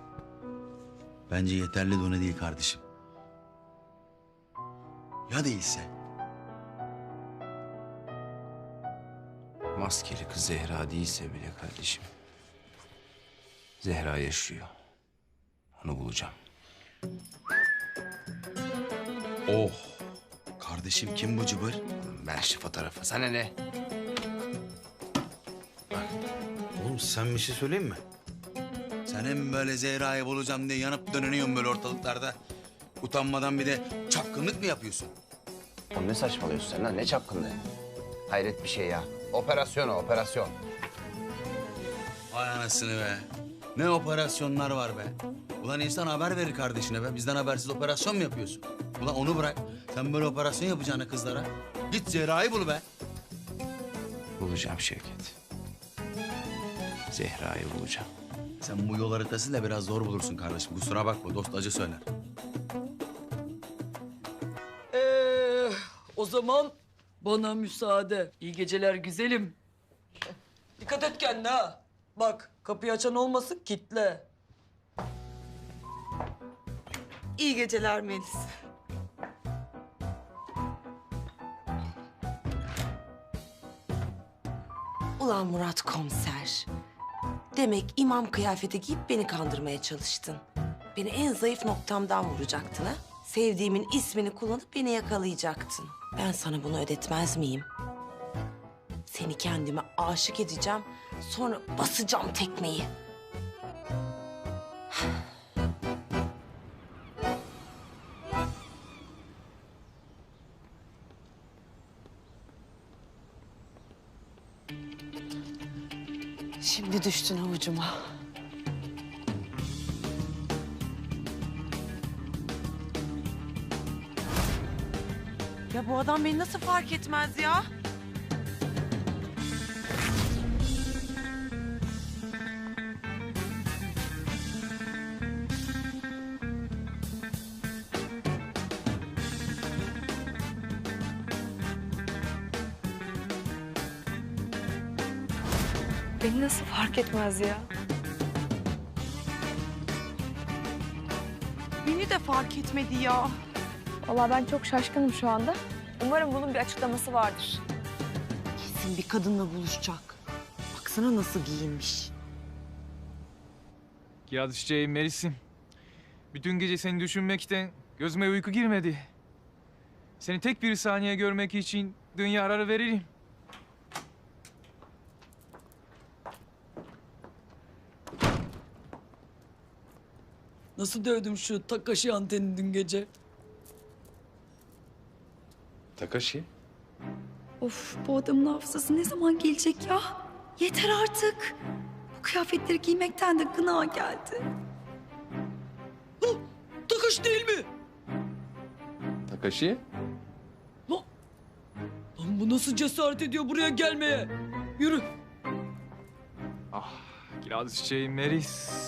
Speaker 1: bence yeterli de ona değil kardeşim. Ya değilse?
Speaker 13: Maskeli kız Zehra değilse bile kardeşim. Zehra yaşıyor. Onu bulacağım.
Speaker 1: Oh! Kardeşim kim bu cıbır?
Speaker 13: Ver şu fotoğrafı. Sana ne?
Speaker 1: Oğlum sen bir şey söyleyeyim mi? Sen hem böyle Zehra'yı bulacağım diye yanıp dönüyorsun böyle ortalıklarda. Utanmadan bir de çapkınlık mı yapıyorsun?
Speaker 13: Oğlum ne saçmalıyorsun sen lan? Ne çapkınlığı? Hayret bir şey ya. Operasyon o, operasyon.
Speaker 1: Vay anasını be. Ne operasyonlar var be. Ulan insan haber verir kardeşine be. Bizden habersiz operasyon mu yapıyorsun? Ulan onu bırak. Sen böyle operasyon yapacağına kızlara. Git Zehra'yı bul be.
Speaker 13: Bulacağım Şevket. Zehra'yı bulacağım.
Speaker 1: Sen bu yol haritasıyla biraz zor bulursun kardeşim. Kusura bakma, dost acı söyler.
Speaker 8: O zaman bana müsaade. İyi geceler güzelim. Dikkat et kendine ha. Bak kapıyı açan olmasın kitle.
Speaker 14: İyi geceler Melis. Ulan Murat komiser. Demek imam kıyafeti giyip beni kandırmaya çalıştın. Beni en zayıf noktamdan vuracaktın ha? Sevdiğimin ismini kullanıp beni yakalayacaktın. Ben sana bunu ödetmez miyim? Seni kendime aşık edeceğim. Sonra basacağım tekmeyi. Şimdi düştün avucuma. Ya bu adam beni nasıl fark etmez ya?
Speaker 9: Beni nasıl fark etmez ya?
Speaker 14: Beni de fark etmedi ya.
Speaker 11: Vallahi ben çok şaşkınım şu anda. Umarım bunun bir açıklaması vardır.
Speaker 14: Kesin bir kadınla buluşacak. Baksana nasıl giyinmiş.
Speaker 7: Kirazcığım Melis'im. Bütün gece seni düşünmekten gözüme uyku girmedi. Seni tek bir saniye görmek için dünya ararı veririm.
Speaker 8: Nasıl dövdüm şu Takashi antenini dün gece?
Speaker 5: Takashi?
Speaker 9: Of, bu adamın hafızası ne zaman gelecek ya? Yeter artık. Bu kıyafetleri giymekten de gına geldi.
Speaker 8: Takashi değil mi?
Speaker 5: Takashi?
Speaker 8: Lan bu nasıl cesaret ediyor buraya gelmeye? Yürü.
Speaker 7: Kirazcığım Melis.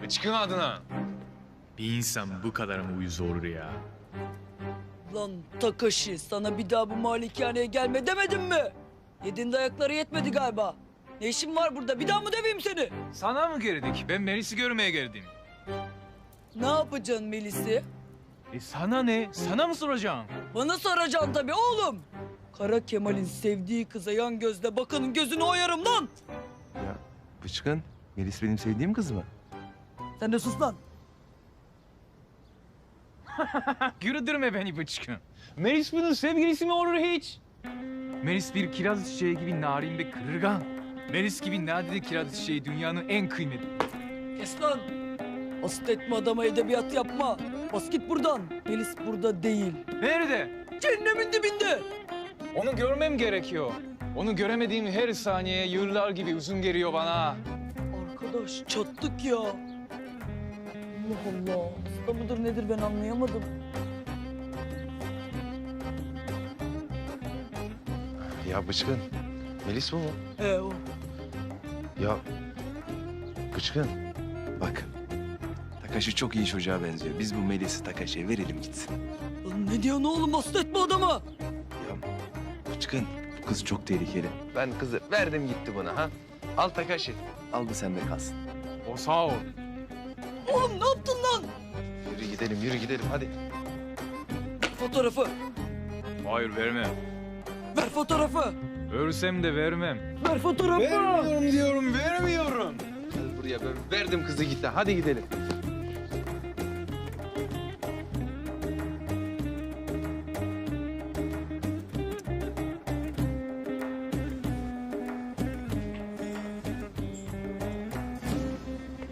Speaker 7: Bıçkın adına. Bir insan bu kadar mı uyuz olur ya?
Speaker 8: Lan Takashi, sana bir daha bu malikaneye gelme demedim mi? Yediğin dayakları yetmedi galiba. Ne işin var burada? Bir daha mı döveyim seni?
Speaker 7: Sana mı geldik? Ben Melis'i görmeye geldim.
Speaker 8: Ne yapacaksın Melis'i?
Speaker 7: Sana ne? Sana mı soracağım?
Speaker 8: Bana soracaksın tabii oğlum. Kara Kemal'in sevdiği kıza yan gözle bakanın gözünü oyarım lan.
Speaker 5: Ya Bıçkın, Melis benim sevdiğim kız mı?
Speaker 8: Sen de sus lan.
Speaker 7: Güldürme beni Bıçkın. Melis bunun sevgilisi mi olur hiç? Melis bir kiraz çiçeği gibi narin ve kırılgan. Melis gibi nadide kiraz çiçeği dünyanın en kıymetli.
Speaker 8: Kes lan. Hasta etme adama, edebiyat yapma. Bas git buradan. Melis burada değil.
Speaker 7: Nerede?
Speaker 8: Cehennemin dibinde.
Speaker 7: Onu görmem gerekiyor. Onu göremediğim her saniye yıllar gibi uzun geliyor bana.
Speaker 8: Arkadaş çattık ya. Allah Allah. Hasta mıdır nedir ben anlayamadım.
Speaker 5: Ya Bıçkın, Melis bu mu?
Speaker 8: O.
Speaker 5: Ya Bıçkın, bak. Takashi çok iyi çocuğa benziyor. Biz bu Melis'i Takashi'ye verelim gitsin.
Speaker 8: Lan ne diyorsun oğlum, hasta etme adamı.
Speaker 5: Bıçkın, bu kız çok tehlikeli. Ben kızı verdim gitti buna ha. Al Takashi. Al bu sende kalsın.
Speaker 7: O sağ ol.
Speaker 8: Oğlum ne yaptın lan?
Speaker 5: Yürü gidelim hadi.
Speaker 8: Fotoğrafı.
Speaker 7: Hayır vermem.
Speaker 8: Ver fotoğrafı.
Speaker 7: Ölsem de vermem.
Speaker 8: Ver fotoğrafı.
Speaker 5: Vermiyorum diyorum, vermiyorum. Gel buraya, ben verdim kızı gitti. Hadi gidelim.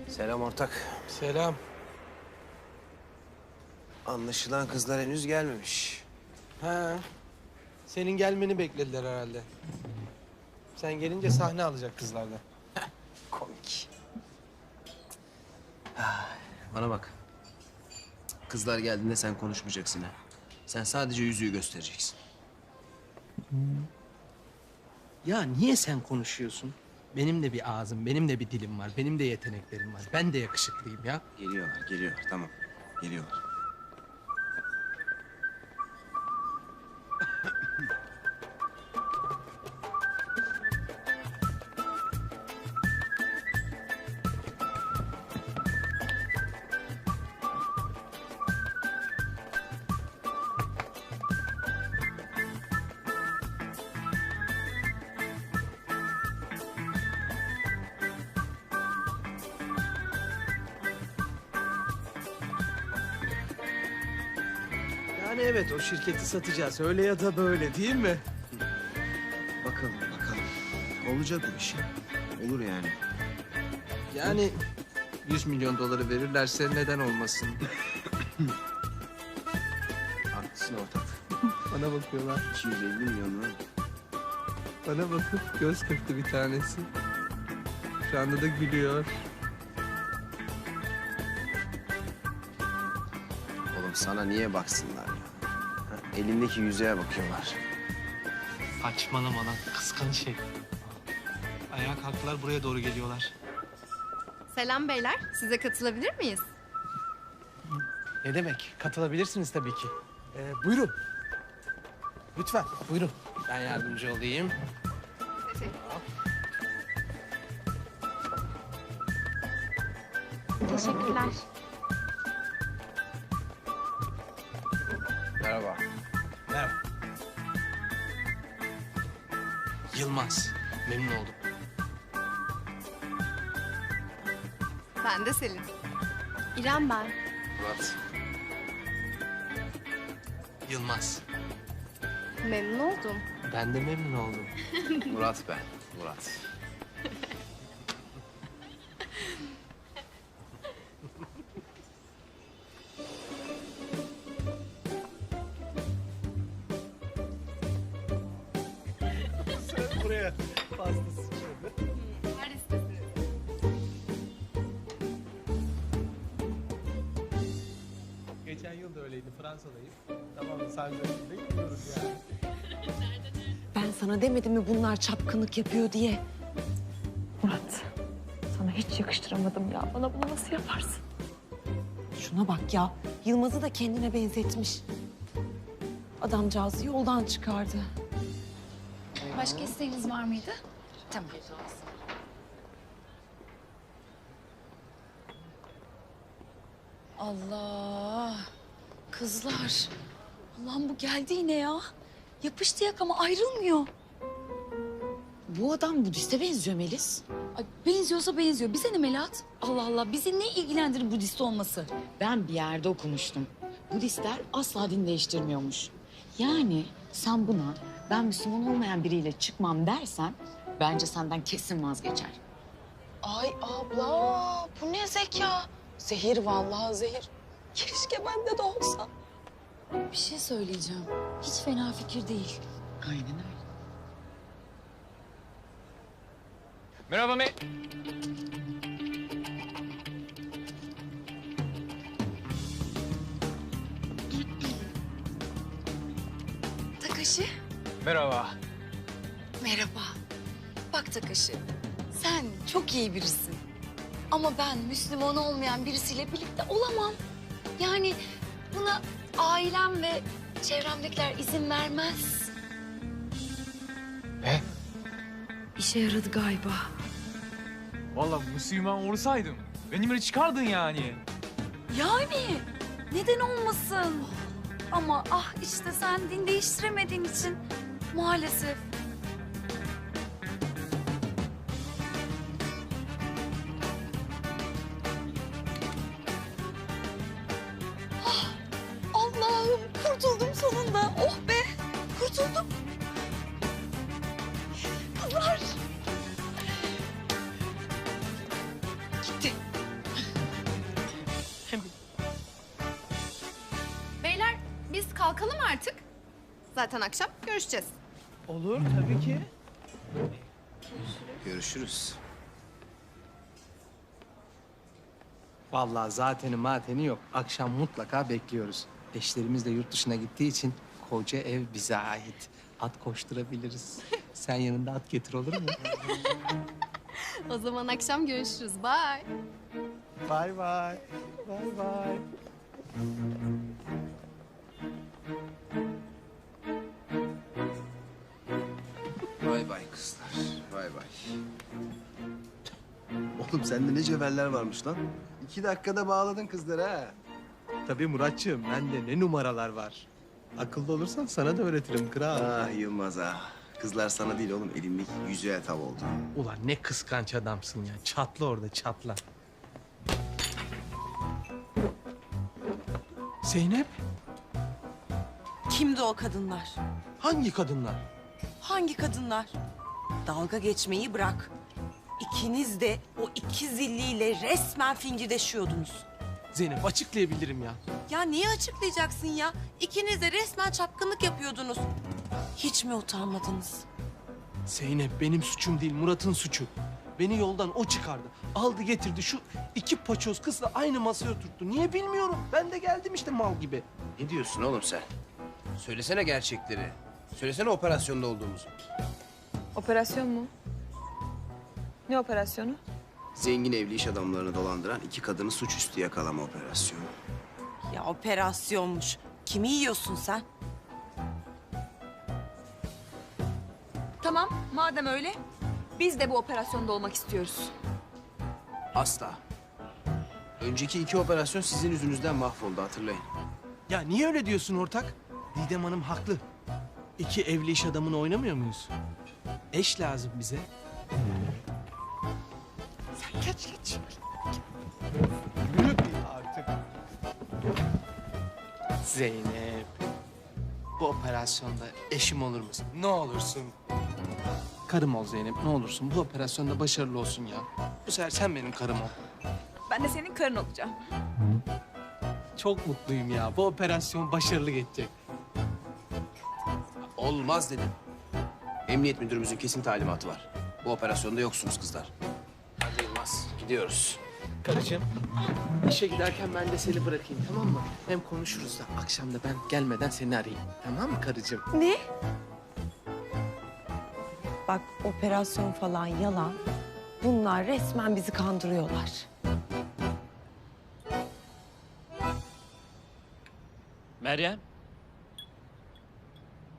Speaker 2: Selam ortak.
Speaker 6: Selam.
Speaker 2: Anlaşılan kızlar henüz gelmemiş.
Speaker 6: Ha. Senin gelmeni beklediler herhalde. Sen gelince sahne alacak kızlardan.
Speaker 2: Komik. Bana bak. Kızlar geldiğinde sen konuşmayacaksın ha. Sen sadece yüzüğü göstereceksin.
Speaker 6: Ya niye sen konuşuyorsun? Benim de bir ağzım, benim de bir dilim var, benim de yeteneklerim var. Ben de yakışıklıyım ya.
Speaker 2: Geliyorlar. Tamam. Geliyorlar.
Speaker 6: Yani evet o şirketi satacağız öyle ya da böyle değil mi?
Speaker 2: Bakalım. Olacak bu iş. Olur yani.
Speaker 6: Yani 100 milyon doları verirlerse neden olmasın?
Speaker 2: Haklısın ortak.
Speaker 6: Bana bakıyorlar.
Speaker 2: 250 milyon mu?
Speaker 6: Bana bakıp göz kırptı bir tanesi. Şu anda da gülüyor.
Speaker 2: Oğlum sana niye baksınlar ya? Ha, elindeki yüzeye bakıyorlar.
Speaker 6: Saçmalama lan kıskanç şey. Ayağa kalktılar buraya doğru geliyorlar.
Speaker 12: Selam beyler. Size katılabilir miyiz?
Speaker 6: Ne demek? Katılabilirsiniz tabii ki. Buyurun. Lütfen buyurun. Ben yardımcı olayım.
Speaker 12: Teşekkürler.
Speaker 2: Merhaba.
Speaker 6: Merhaba. Yılmaz. Memnun oldum.
Speaker 12: Ben de Selin. İrem ben.
Speaker 2: Murat.
Speaker 6: Yılmaz.
Speaker 12: Memnun oldum.
Speaker 6: Ben de memnun oldum.
Speaker 2: Murat ben. Murat.
Speaker 6: Sen buraya pastası şöyle.
Speaker 12: Her istesiniz.
Speaker 6: Geçen yıl da öyleydi. Fransa'dayım. Tamam mı? Sancak'ta gidiyoruz yani.
Speaker 14: Ben sana demedim mi bunlar çapkınlık yapıyor diye?
Speaker 11: Murat, sana hiç yakıştıramadım ya. Bana bunu nasıl yaparsın?
Speaker 14: Şuna bak ya. Yılmaz'ı da kendine benzetmiş. Adamcağızı yoldan çıkardı.
Speaker 9: Başka isteğiniz var mıydı? Tamam. Allah. Kızlar. Allah'ım bu geldi yine ya. Yapıştı yakama ayrılmıyor.
Speaker 14: Bu adam Budist'e benziyor Melis.
Speaker 9: Ay, benziyorsa benziyor. Bize ne Melahat? Allah Allah bizi ne ilgilendirir Budist olması?
Speaker 22: Ben bir yerde okumuştum. Budistler asla din değiştirmiyormuş. Yani sen buna ben Müslüman olmayan biriyle çıkmam dersen bence senden kesin vazgeçer. Ay abla bu ne zeka? Zehir vallahi zehir. Keşke bende de olsa.
Speaker 9: Bir şey söyleyeceğim. Hiç fena fikir değil.
Speaker 22: Aynen öyle.
Speaker 7: Merhaba
Speaker 9: Takashi.
Speaker 7: Merhaba.
Speaker 9: Merhaba. Bak Takashi, sen çok iyi birisin. Ama ben Müslüman olmayan birisiyle birlikte olamam. Yani buna ailem ve çevremdekiler izin vermez.
Speaker 7: Ne?
Speaker 9: İşe yaradı galiba.
Speaker 7: Vallahi Müslüman olsaydım benimle çıkardın yani.
Speaker 9: Yani neden olmasın? Ama ah işte sen din değiştiremediğin için maalesef. Ah, Allah'ım kurtuldum sonunda. Oh be kurtuldum. Kızlar. Gitti.
Speaker 12: Beyler biz kalkalım artık. Zaten akşam görüşeceğiz.
Speaker 6: Olur tabii ki.
Speaker 2: Görüşürüz.
Speaker 6: Vallahi zateni mateni yok. Akşam mutlaka bekliyoruz. Eşlerimiz de yurt dışına gittiği için koca ev bize ait. At koşturabiliriz. Sen yanında at getir olur mu?
Speaker 12: O zaman akşam görüşürüz. Bye.
Speaker 6: Bye bye. Bye bye.
Speaker 2: Bay bay kızlar. Bay bay. Oğlum sende ne cevherler varmış lan. 2 dakikada bağladın kızları ha.
Speaker 6: Tabii Muratçığım, bende ne numaralar var. Akıllı olursan sana da öğretirim kral.
Speaker 2: Ah Yılmaz ah. Kızlar sana değil oğlum elindeki yüzüğe tav oldu.
Speaker 6: Ulan ne kıskanç adamsın ya. Çatla orada çatla. Zeynep.
Speaker 14: Kimdi o kadınlar?
Speaker 6: Hangi kadınlar?
Speaker 14: Hangi kadınlar? Dalga geçmeyi bırak. İkiniz de o iki zilliyle resmen fingirdeşiyordunuz.
Speaker 6: Zeynep açıklayabilirim ya.
Speaker 14: Ya niye açıklayacaksın ya? İkiniz de resmen çapkınlık yapıyordunuz. Hiç mi utanmadınız?
Speaker 6: Zeynep benim suçum değil, Murat'ın suçu. Beni yoldan o çıkardı. Aldı getirdi şu iki paçoz kızla aynı masaya oturttu. Niye bilmiyorum. Ben de geldim işte mal gibi.
Speaker 2: Ne diyorsun oğlum sen? Söylesene gerçekleri. Söylesene operasyonda olduğumuzu.
Speaker 11: Operasyon mu? Ne operasyonu?
Speaker 2: Zengin evli iş adamlarını dolandıran iki kadını suçüstü yakalama operasyonu.
Speaker 14: Ya operasyonmuş. Kimi yiyorsun sen?
Speaker 11: Tamam, madem öyle biz de bu operasyonda olmak istiyoruz.
Speaker 2: Asla. Önceki iki operasyon sizin yüzünüzden mahvoldu, hatırlayın.
Speaker 6: Ya niye öyle diyorsun ortak? Didem Hanım haklı. İki evli iş adamını oynamıyor muyuz? Eş lazım bize. Sen geç. Yürü artık. Zeynep. Bu operasyonda eşim olur musun? Ne olursun. Karım ol Zeynep, ne olursun. Bu operasyonda başarılı olsun ya. Bu sefer sen benim karım ol.
Speaker 11: Ben de senin karın olacağım.
Speaker 6: Çok mutluyum ya. Bu operasyon başarılı geçecek.
Speaker 2: Olmaz dedim. Emniyet müdürümüzün kesin talimatı var. Bu operasyonda yoksunuz kızlar. Hadi Yılmaz, gidiyoruz.
Speaker 6: Karıcığım, işe giderken ben de seni bırakayım, tamam mı? Hem konuşuruz da akşam da ben gelmeden seni arayayım. Tamam mı karıcığım?
Speaker 14: Ne? Bak operasyon falan yalan. Bunlar resmen bizi kandırıyorlar.
Speaker 3: Meryem.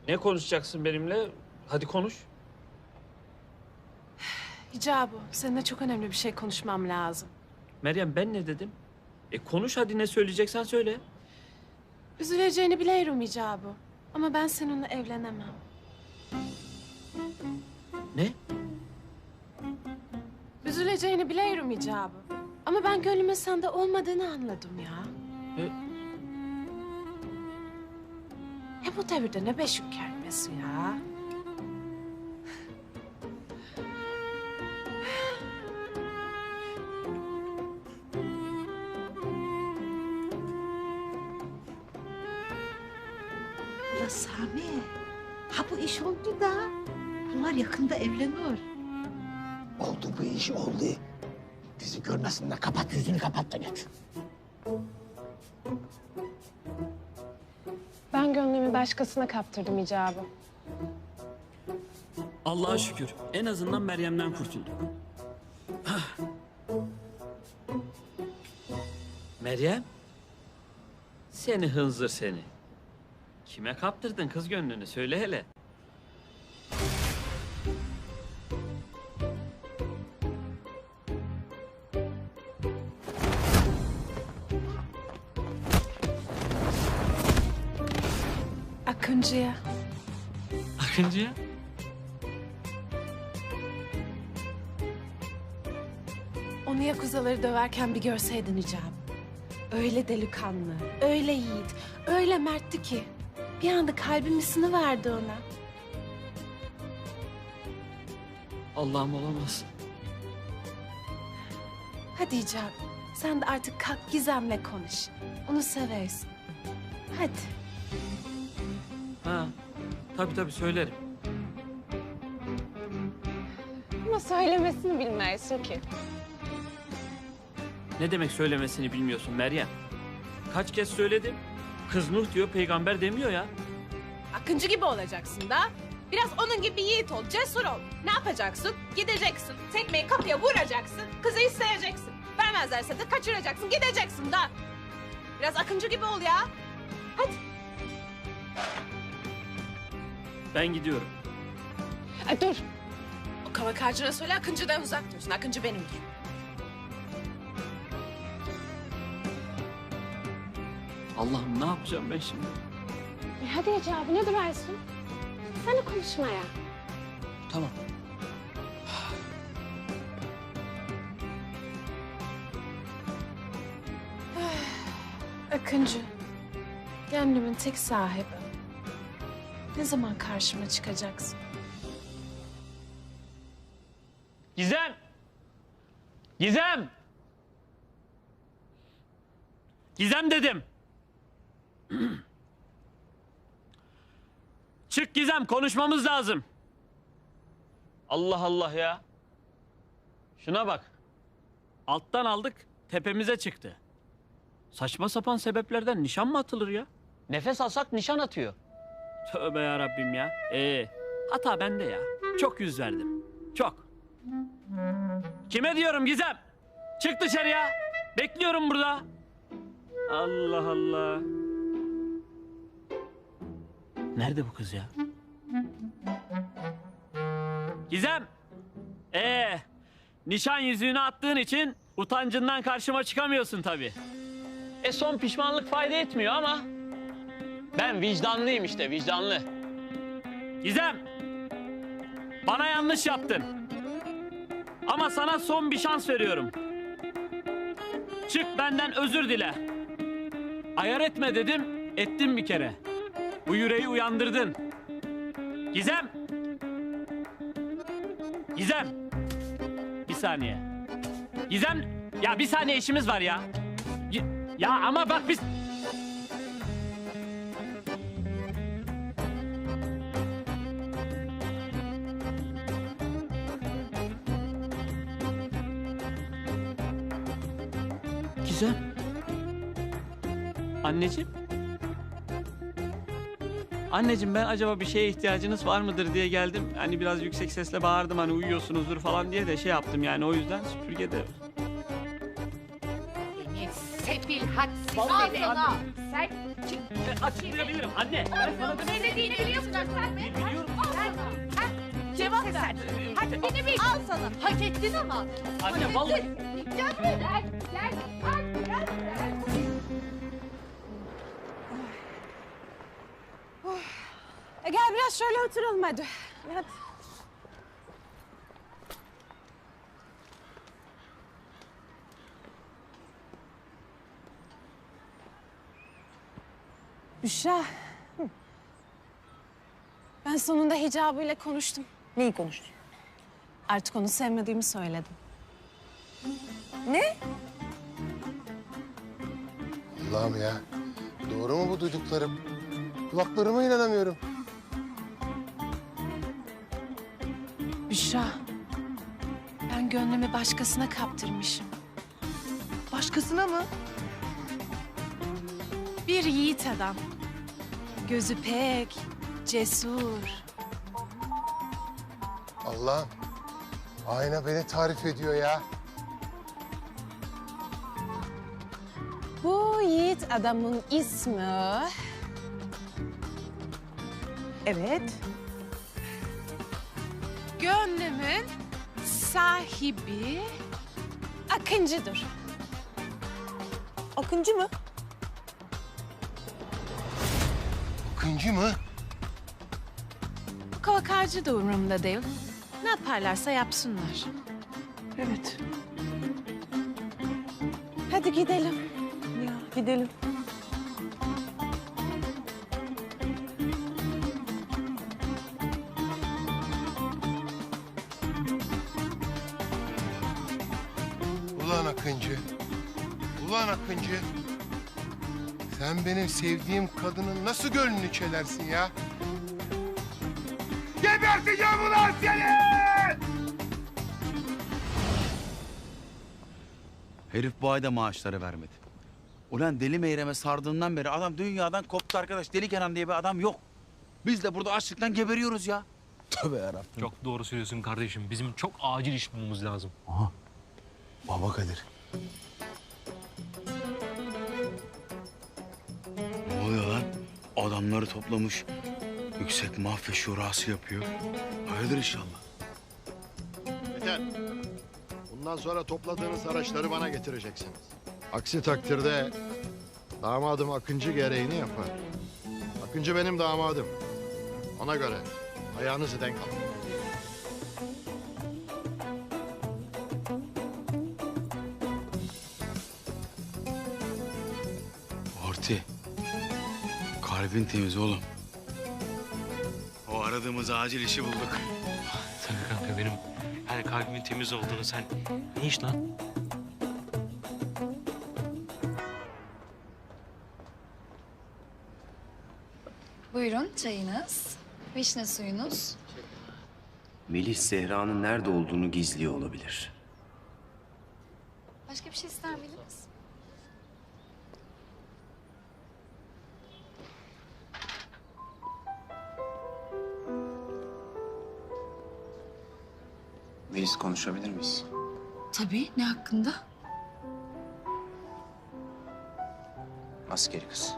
Speaker 3: Ne konuşacaksın benimle? Hadi konuş.
Speaker 15: Hicabu, seninle çok önemli bir şey konuşmam lazım.
Speaker 3: Meryem ben ne dedim? Konuş hadi ne söyleyeceksen söyle.
Speaker 15: Üzüleceğini biliyorum Hicabu. Ama ben seninle evlenemem.
Speaker 3: Ne?
Speaker 15: Üzüleceğini biliyorum Hicabu. Ama ben gönlümün sende olmadığını anladım ya. Bu devirde ne beşik kermesi ya?
Speaker 10: La Sami, ha bu iş oldu da bunlar yakında evlenir.
Speaker 18: Oldu bu iş oldu. Bizi görmesinler. Kapat yüzünü, kapat da geç.
Speaker 15: Ben gönlümü başkasına kaptırdım Hicabu.
Speaker 3: Allah'a şükür. En azından Meryem'den kurtulduk. Meryem. Seni hınzır seni. Kime kaptırdın kız gönlünü? Söyle hele.
Speaker 15: Akıncı'ya.
Speaker 3: Akıncı'ya?
Speaker 15: Onu yakuzaları döverken bir görseydin Hicabu. Öyle delikanlı, öyle yiğit, öyle mertti ki. Bir anda kalbim ısınıverdi ona.
Speaker 3: Allah'ım olamaz.
Speaker 15: Hadi Hicabu, sen de artık kalk Gizem'le konuş. Onu seversin. Hadi.
Speaker 3: Ha, tabii söylerim.
Speaker 15: Ama söylemesini bilmezsin ki.
Speaker 3: Ne demek söylemesini bilmiyorsun Meryem? Kaç kez söyledim. Kız Nuh diyor, peygamber demiyor ya.
Speaker 15: Akıncı gibi olacaksın da. Biraz onun gibi yiğit ol, cesur ol. Ne yapacaksın? Gideceksin, tekmeyi kapıya vuracaksın, kızı isteyeceksin. Vermezlerse de kaçıracaksın, gideceksin da. Biraz Akıncı gibi ol ya. Hadi.
Speaker 3: Ben gidiyorum.
Speaker 15: Dur. O kavak ağacına söyle Akıncı'dan uzak dursun. Akıncı benimdir.
Speaker 3: Allah'ım ne yapacağım ben şimdi?
Speaker 15: Hadi Hicabu, ne durarsın? Sen de konuşmaya.
Speaker 3: Tamam.
Speaker 15: Akıncı, gönlümün tek sahibi. Ne zaman karşıma çıkacaksın?
Speaker 3: Gizem! Gizem! Gizem dedim. Çık Gizem, konuşmamız lazım. Allah Allah ya. Şuna bak. Alttan aldık, tepemize çıktı. Saçma sapan sebeplerden nişan mı atılır ya? Nefes alsak nişan atıyor. Tövbe ya Rabbim ya. Hata bende ya. Çok yüz verdim. Çok. Kime diyorum Gizem? Çık dışarıya. Bekliyorum burada. Allah Allah. Nerede bu kız ya? Gizem. Nişan yüzüğünü attığın için utancından karşıma çıkamıyorsun tabii. Son pişmanlık fayda etmiyor ama ben vicdanlıyım işte, vicdanlı. Gizem. Bana yanlış yaptın. Ama sana son bir şans veriyorum. Çık benden özür dile. Ayar etme dedim, ettim bir kere. Bu yüreği uyandırdın. Gizem! Gizem! Bir saniye. Gizem! Ya bir saniye işimiz var ya. Ya ama bak biz... Gizem. Anneciğim. Anneciğim ben acaba bir şeye ihtiyacınız var mıdır diye geldim. Hani biraz yüksek sesle bağırdım hani uyuyorsunuzdur falan diye de şey yaptım yani o yüzden süpürgede.
Speaker 21: Sefil hadsiz.
Speaker 3: Vallahi
Speaker 21: Al sana.
Speaker 3: anne.
Speaker 21: Sen
Speaker 3: Açıklayabilirim anne. Ben sana
Speaker 21: ne dediğini biliyorsun sen mi?
Speaker 3: Biliyorum.
Speaker 21: Al sana. Cevap ver. Hadi beni bil. Al sana. Hak ettin ama.
Speaker 3: Anne vallahi.
Speaker 21: Gel buraya. Gel. Gel.
Speaker 15: Gel biraz şöyle oturalım hadi. Hadi. Büşra. Ben sonunda hicabıyla konuştum.
Speaker 4: Neyi konuştun?
Speaker 15: Artık onu sevmediğimi söyledim.
Speaker 4: Ne?
Speaker 16: Allah'ım ya. Doğru mu bu duyduklarım? Kulaklarıma inanamıyorum.
Speaker 15: Büşra. Ben gönlümü başkasına kaptırmışım.
Speaker 4: Başkasına mı?
Speaker 15: Bir yiğit adam. Gözü pek, cesur.
Speaker 16: Allah'ım. Ayna beni tarif ediyor ya.
Speaker 15: Bu yiğit adamın ismi...
Speaker 4: Evet.
Speaker 15: Gönlümün sahibi Akıncı'dır.
Speaker 4: Akıncı mı?
Speaker 16: Akıncı mı?
Speaker 15: Kovakarcı da umurumda değil. Ne yaparlarsa yapsınlar.
Speaker 4: Evet.
Speaker 15: Hadi gidelim.
Speaker 4: Ya gidelim.
Speaker 16: Ulan Akıncı. Ulan Akıncı. Sen benim sevdiğim kadının nasıl gönlünü çelersin ya? Geberteceğim ulan seni!
Speaker 19: Herif bu ayda maaşları vermedi. Ulan Deli Meyrem'e sardığından beri adam dünyadan koptu arkadaş. Deli Kenan diye bir adam yok. Biz de burada açlıktan geberiyoruz ya.
Speaker 5: Tövbe yarabbim.
Speaker 23: Çok doğru söylüyorsun kardeşim. Bizim çok acil iş bulmamız lazım.
Speaker 5: Aha. Baba Kadir.
Speaker 19: Ne oluyor lan? Adamları toplamış. Yüksek mafya şurası yapıyor. Hayırdır inşallah.
Speaker 16: Yeter. Bundan sonra topladığınız araçları bana getireceksiniz. Aksi takdirde damadım Akıncı gereğini yapar. Akıncı benim damadım. Ona göre ayağınızı denk alın.
Speaker 19: Orti. Kalbin temiz oğlum. Aradığımız acil işi bulduk.
Speaker 23: Tabii kanka benim hani kalbimin temiz olduğunu sen ne iş lan?
Speaker 9: Buyurun çayınız, vişne suyunuz.
Speaker 2: Melih Zehra'nın nerede olduğunu gizliyor olabilir.
Speaker 9: Başka bir şey ister miydiniz?
Speaker 2: Melis konuşabilir miyiz?
Speaker 9: Tabii, ne hakkında?
Speaker 2: Maskeli kız.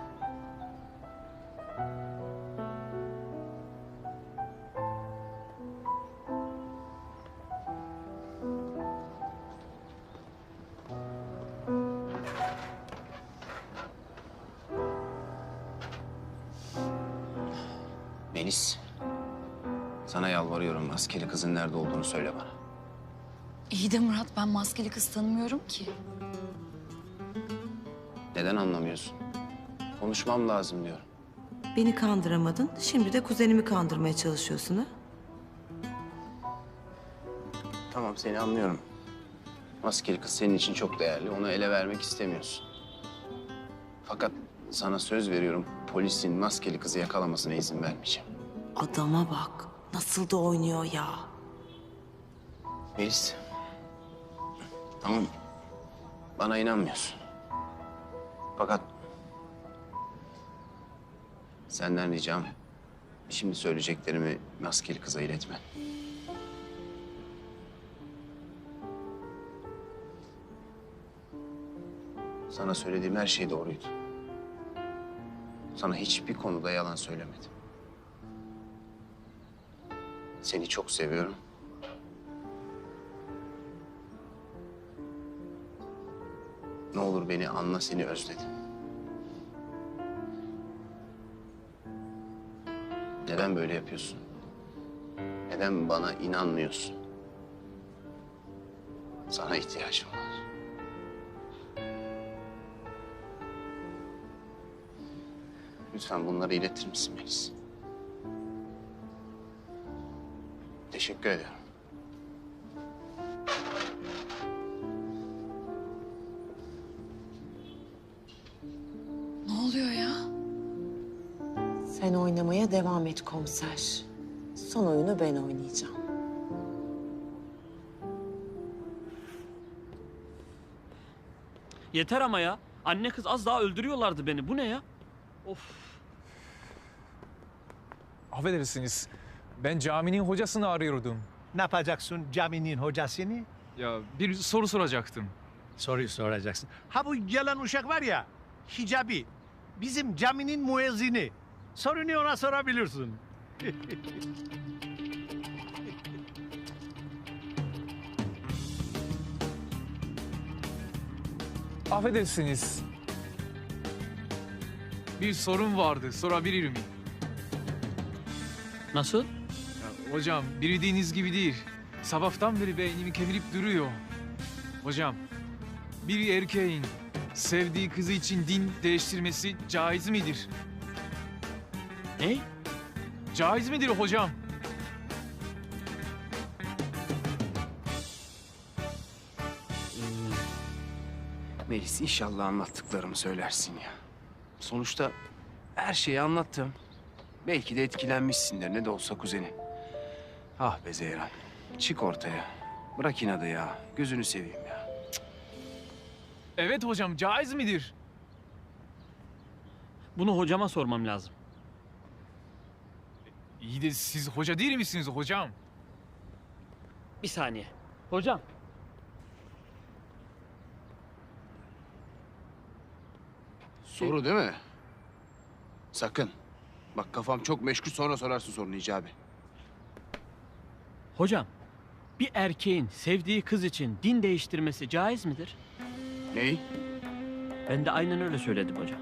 Speaker 2: Melis, sana yalvarıyorum, maskeli kızın nerede olduğunu söyle bana.
Speaker 9: İyi de Murat, ben maskeli kız tanımıyorum ki.
Speaker 2: Neden anlamıyorsun? Konuşmam lazım diyorum.
Speaker 14: Beni kandıramadın, şimdi de kuzenimi kandırmaya çalışıyorsun ha?
Speaker 2: Tamam, seni anlıyorum. Maskeli kız senin için çok değerli, onu ele vermek istemiyorsun. Fakat sana söz veriyorum, polisin maskeli kızı yakalamasına izin vermeyeceğim.
Speaker 14: Adama bak, nasıl da oynuyor ya.
Speaker 2: Melis, tamam, bana inanmıyorsun. Fakat senden ricam, şimdi söyleyeceklerimi maskeli kıza iletme. Sana söylediğim her şey doğruydu. Sana hiçbir konuda yalan söylemedim. Seni çok seviyorum. Ne olur beni anla, seni özledim. Neden böyle yapıyorsun? Neden bana inanmıyorsun? Sana ihtiyacım var. Lütfen bunları iletir misin Melis? Teşekkür ederim.
Speaker 9: Ne oluyor ya?
Speaker 14: Sen oynamaya devam et komiser. Son oyunu ben oynayacağım.
Speaker 3: Yeter ama ya. Anne kız az daha öldürüyorlardı beni. Bu ne ya? Of.
Speaker 7: Affedersiniz. Ben caminin hocasını arıyordum.
Speaker 13: Ne yapacaksın caminin hocasını?
Speaker 7: Ya bir soru soracaktım.
Speaker 13: Soruyu soracaksın. Ha bu yalan uşak var ya, Hicabi. Bizim caminin müezzini. Sorunu ona sorabilirsin.
Speaker 7: Affedersiniz. Bir sorun vardı. Sorabilir miyim?
Speaker 3: Nasıl?
Speaker 7: Ya, hocam bildiğiniz gibi değil. Sabahtan beri beynimi kemirip duruyor. Hocam, bir erkeğin sevdiği kızı için din değiştirmesi caiz midir?
Speaker 3: Ne?
Speaker 7: Caiz midir hocam?
Speaker 2: Melis, inşallah anlattıklarımı söylersin ya. Sonuçta her şeyi anlattım. Belki de etkilenmişsindir, ne de olsa kuzenin. Ah be Zehra, çık ortaya. Bırak inadı ya, gözünü seveyim ya.
Speaker 7: Evet hocam, caiz midir?
Speaker 3: Bunu hocama sormam lazım.
Speaker 7: İyi de siz hoca değil misiniz hocam?
Speaker 3: Bir saniye. Hocam.
Speaker 2: Soru değil mi? Sakın. Bak kafam çok meşgul, sonra sorarsın sorunu Hicabi.
Speaker 3: Hocam, bir erkeğin sevdiği kız için din değiştirmesi caiz midir?
Speaker 2: Ney?
Speaker 3: Ben de aynen öyle söyledim hocam.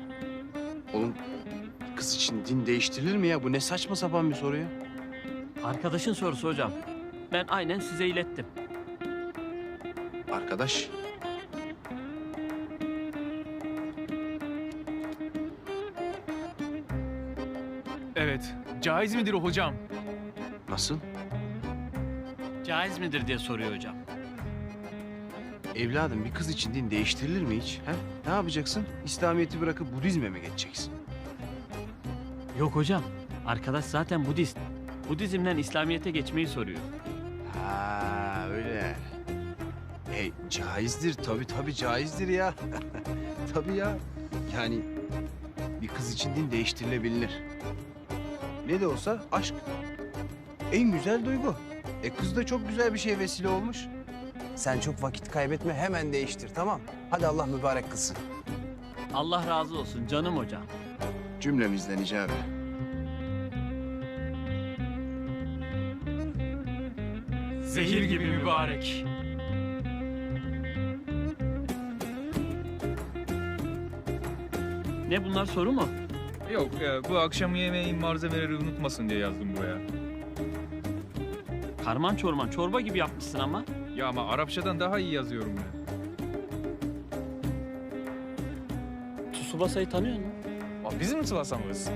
Speaker 2: Oğlum, kız için din değiştirilir mi ya? Bu ne saçma sapan bir soru ya?
Speaker 3: Arkadaşın sorusu hocam. Ben aynen size ilettim.
Speaker 2: Arkadaş.
Speaker 7: Evet, caiz midir hocam?
Speaker 2: Nasıl?
Speaker 3: Caiz midir diye soruyor hocam.
Speaker 2: Evladım bir kız için din değiştirilir mi hiç? He? Ne yapacaksın? İslamiyet'i bırakıp Budizm'e mi geçeceksin?
Speaker 3: Yok hocam. Arkadaş zaten Budist. Budizm'den İslamiyet'e geçmeyi soruyor.
Speaker 2: Ha öyle. Caizdir tabii caizdir ya. Tabii ya. Yani bir kız için din değiştirilebilir. Ne de olsa aşk en güzel duygu. Kız da çok güzel bir şey vesile olmuş. Sen çok vakit kaybetme hemen değiştir tamam. Hadi Allah mübarek kılsın.
Speaker 3: Allah razı olsun canım hocam.
Speaker 2: Cümlemizden icabı.
Speaker 7: Zehir gibi mübarek.
Speaker 3: Ne bunlar soru mu?
Speaker 7: Yok bu akşam yemeğin malzemeleri unutmasın diye yazdım buraya.
Speaker 3: Karman çorman çorba gibi yapmışsın ama.
Speaker 7: Ya ama Arapçadan daha iyi yazıyorum ben.
Speaker 3: Tsubasa'yı tanıyor musun?
Speaker 7: Bizim Tsubasa'mız.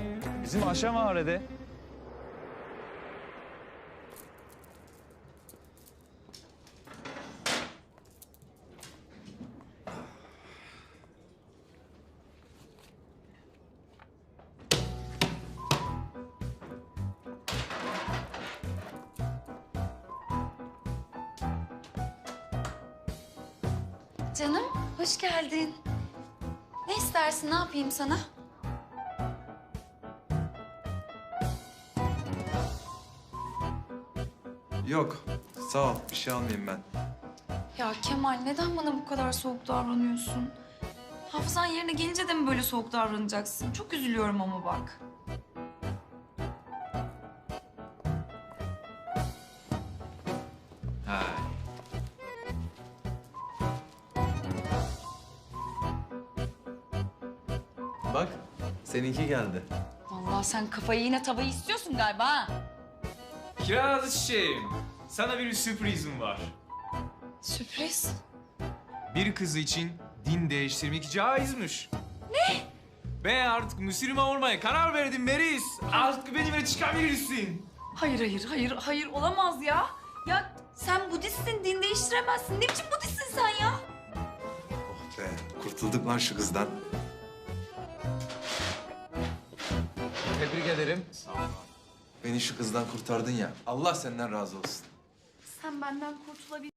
Speaker 7: Bizim aşağı mahallede.
Speaker 9: Canım, hoş geldin. Ne istersin, ne yapayım sana?
Speaker 1: Yok, sağ ol. Bir şey almayayım ben.
Speaker 9: Ya Kemal, neden bana bu kadar soğuk davranıyorsun? Hafızan yerine gelince de mi böyle soğuk davranacaksın? Çok üzülüyorum ama bak.
Speaker 1: Ha. Bak, seninki geldi.
Speaker 9: Vallahi sen kafayı yine tavayı istiyorsun galiba ha?
Speaker 7: Kiraz çiçeğim, sana bir sürprizim var.
Speaker 9: Sürpriz.
Speaker 7: Bir kız için din değiştirmek caizmiş.
Speaker 9: Ne?
Speaker 7: Ben artık Müslüman olmaya karar verdim Meris. Artık benimle çıkabilirsin.
Speaker 9: Hayır olamaz ya. Ya sen Budistsin, din değiştiremezsin. Ne biçim Budistsin sen ya?
Speaker 1: Oh be, kurtulduk lan şu kızdan. Tebrik ederim. Beni şu kızdan kurtardın ya. Allah senden razı olsun.
Speaker 9: Sen benden kurtulabilirsin.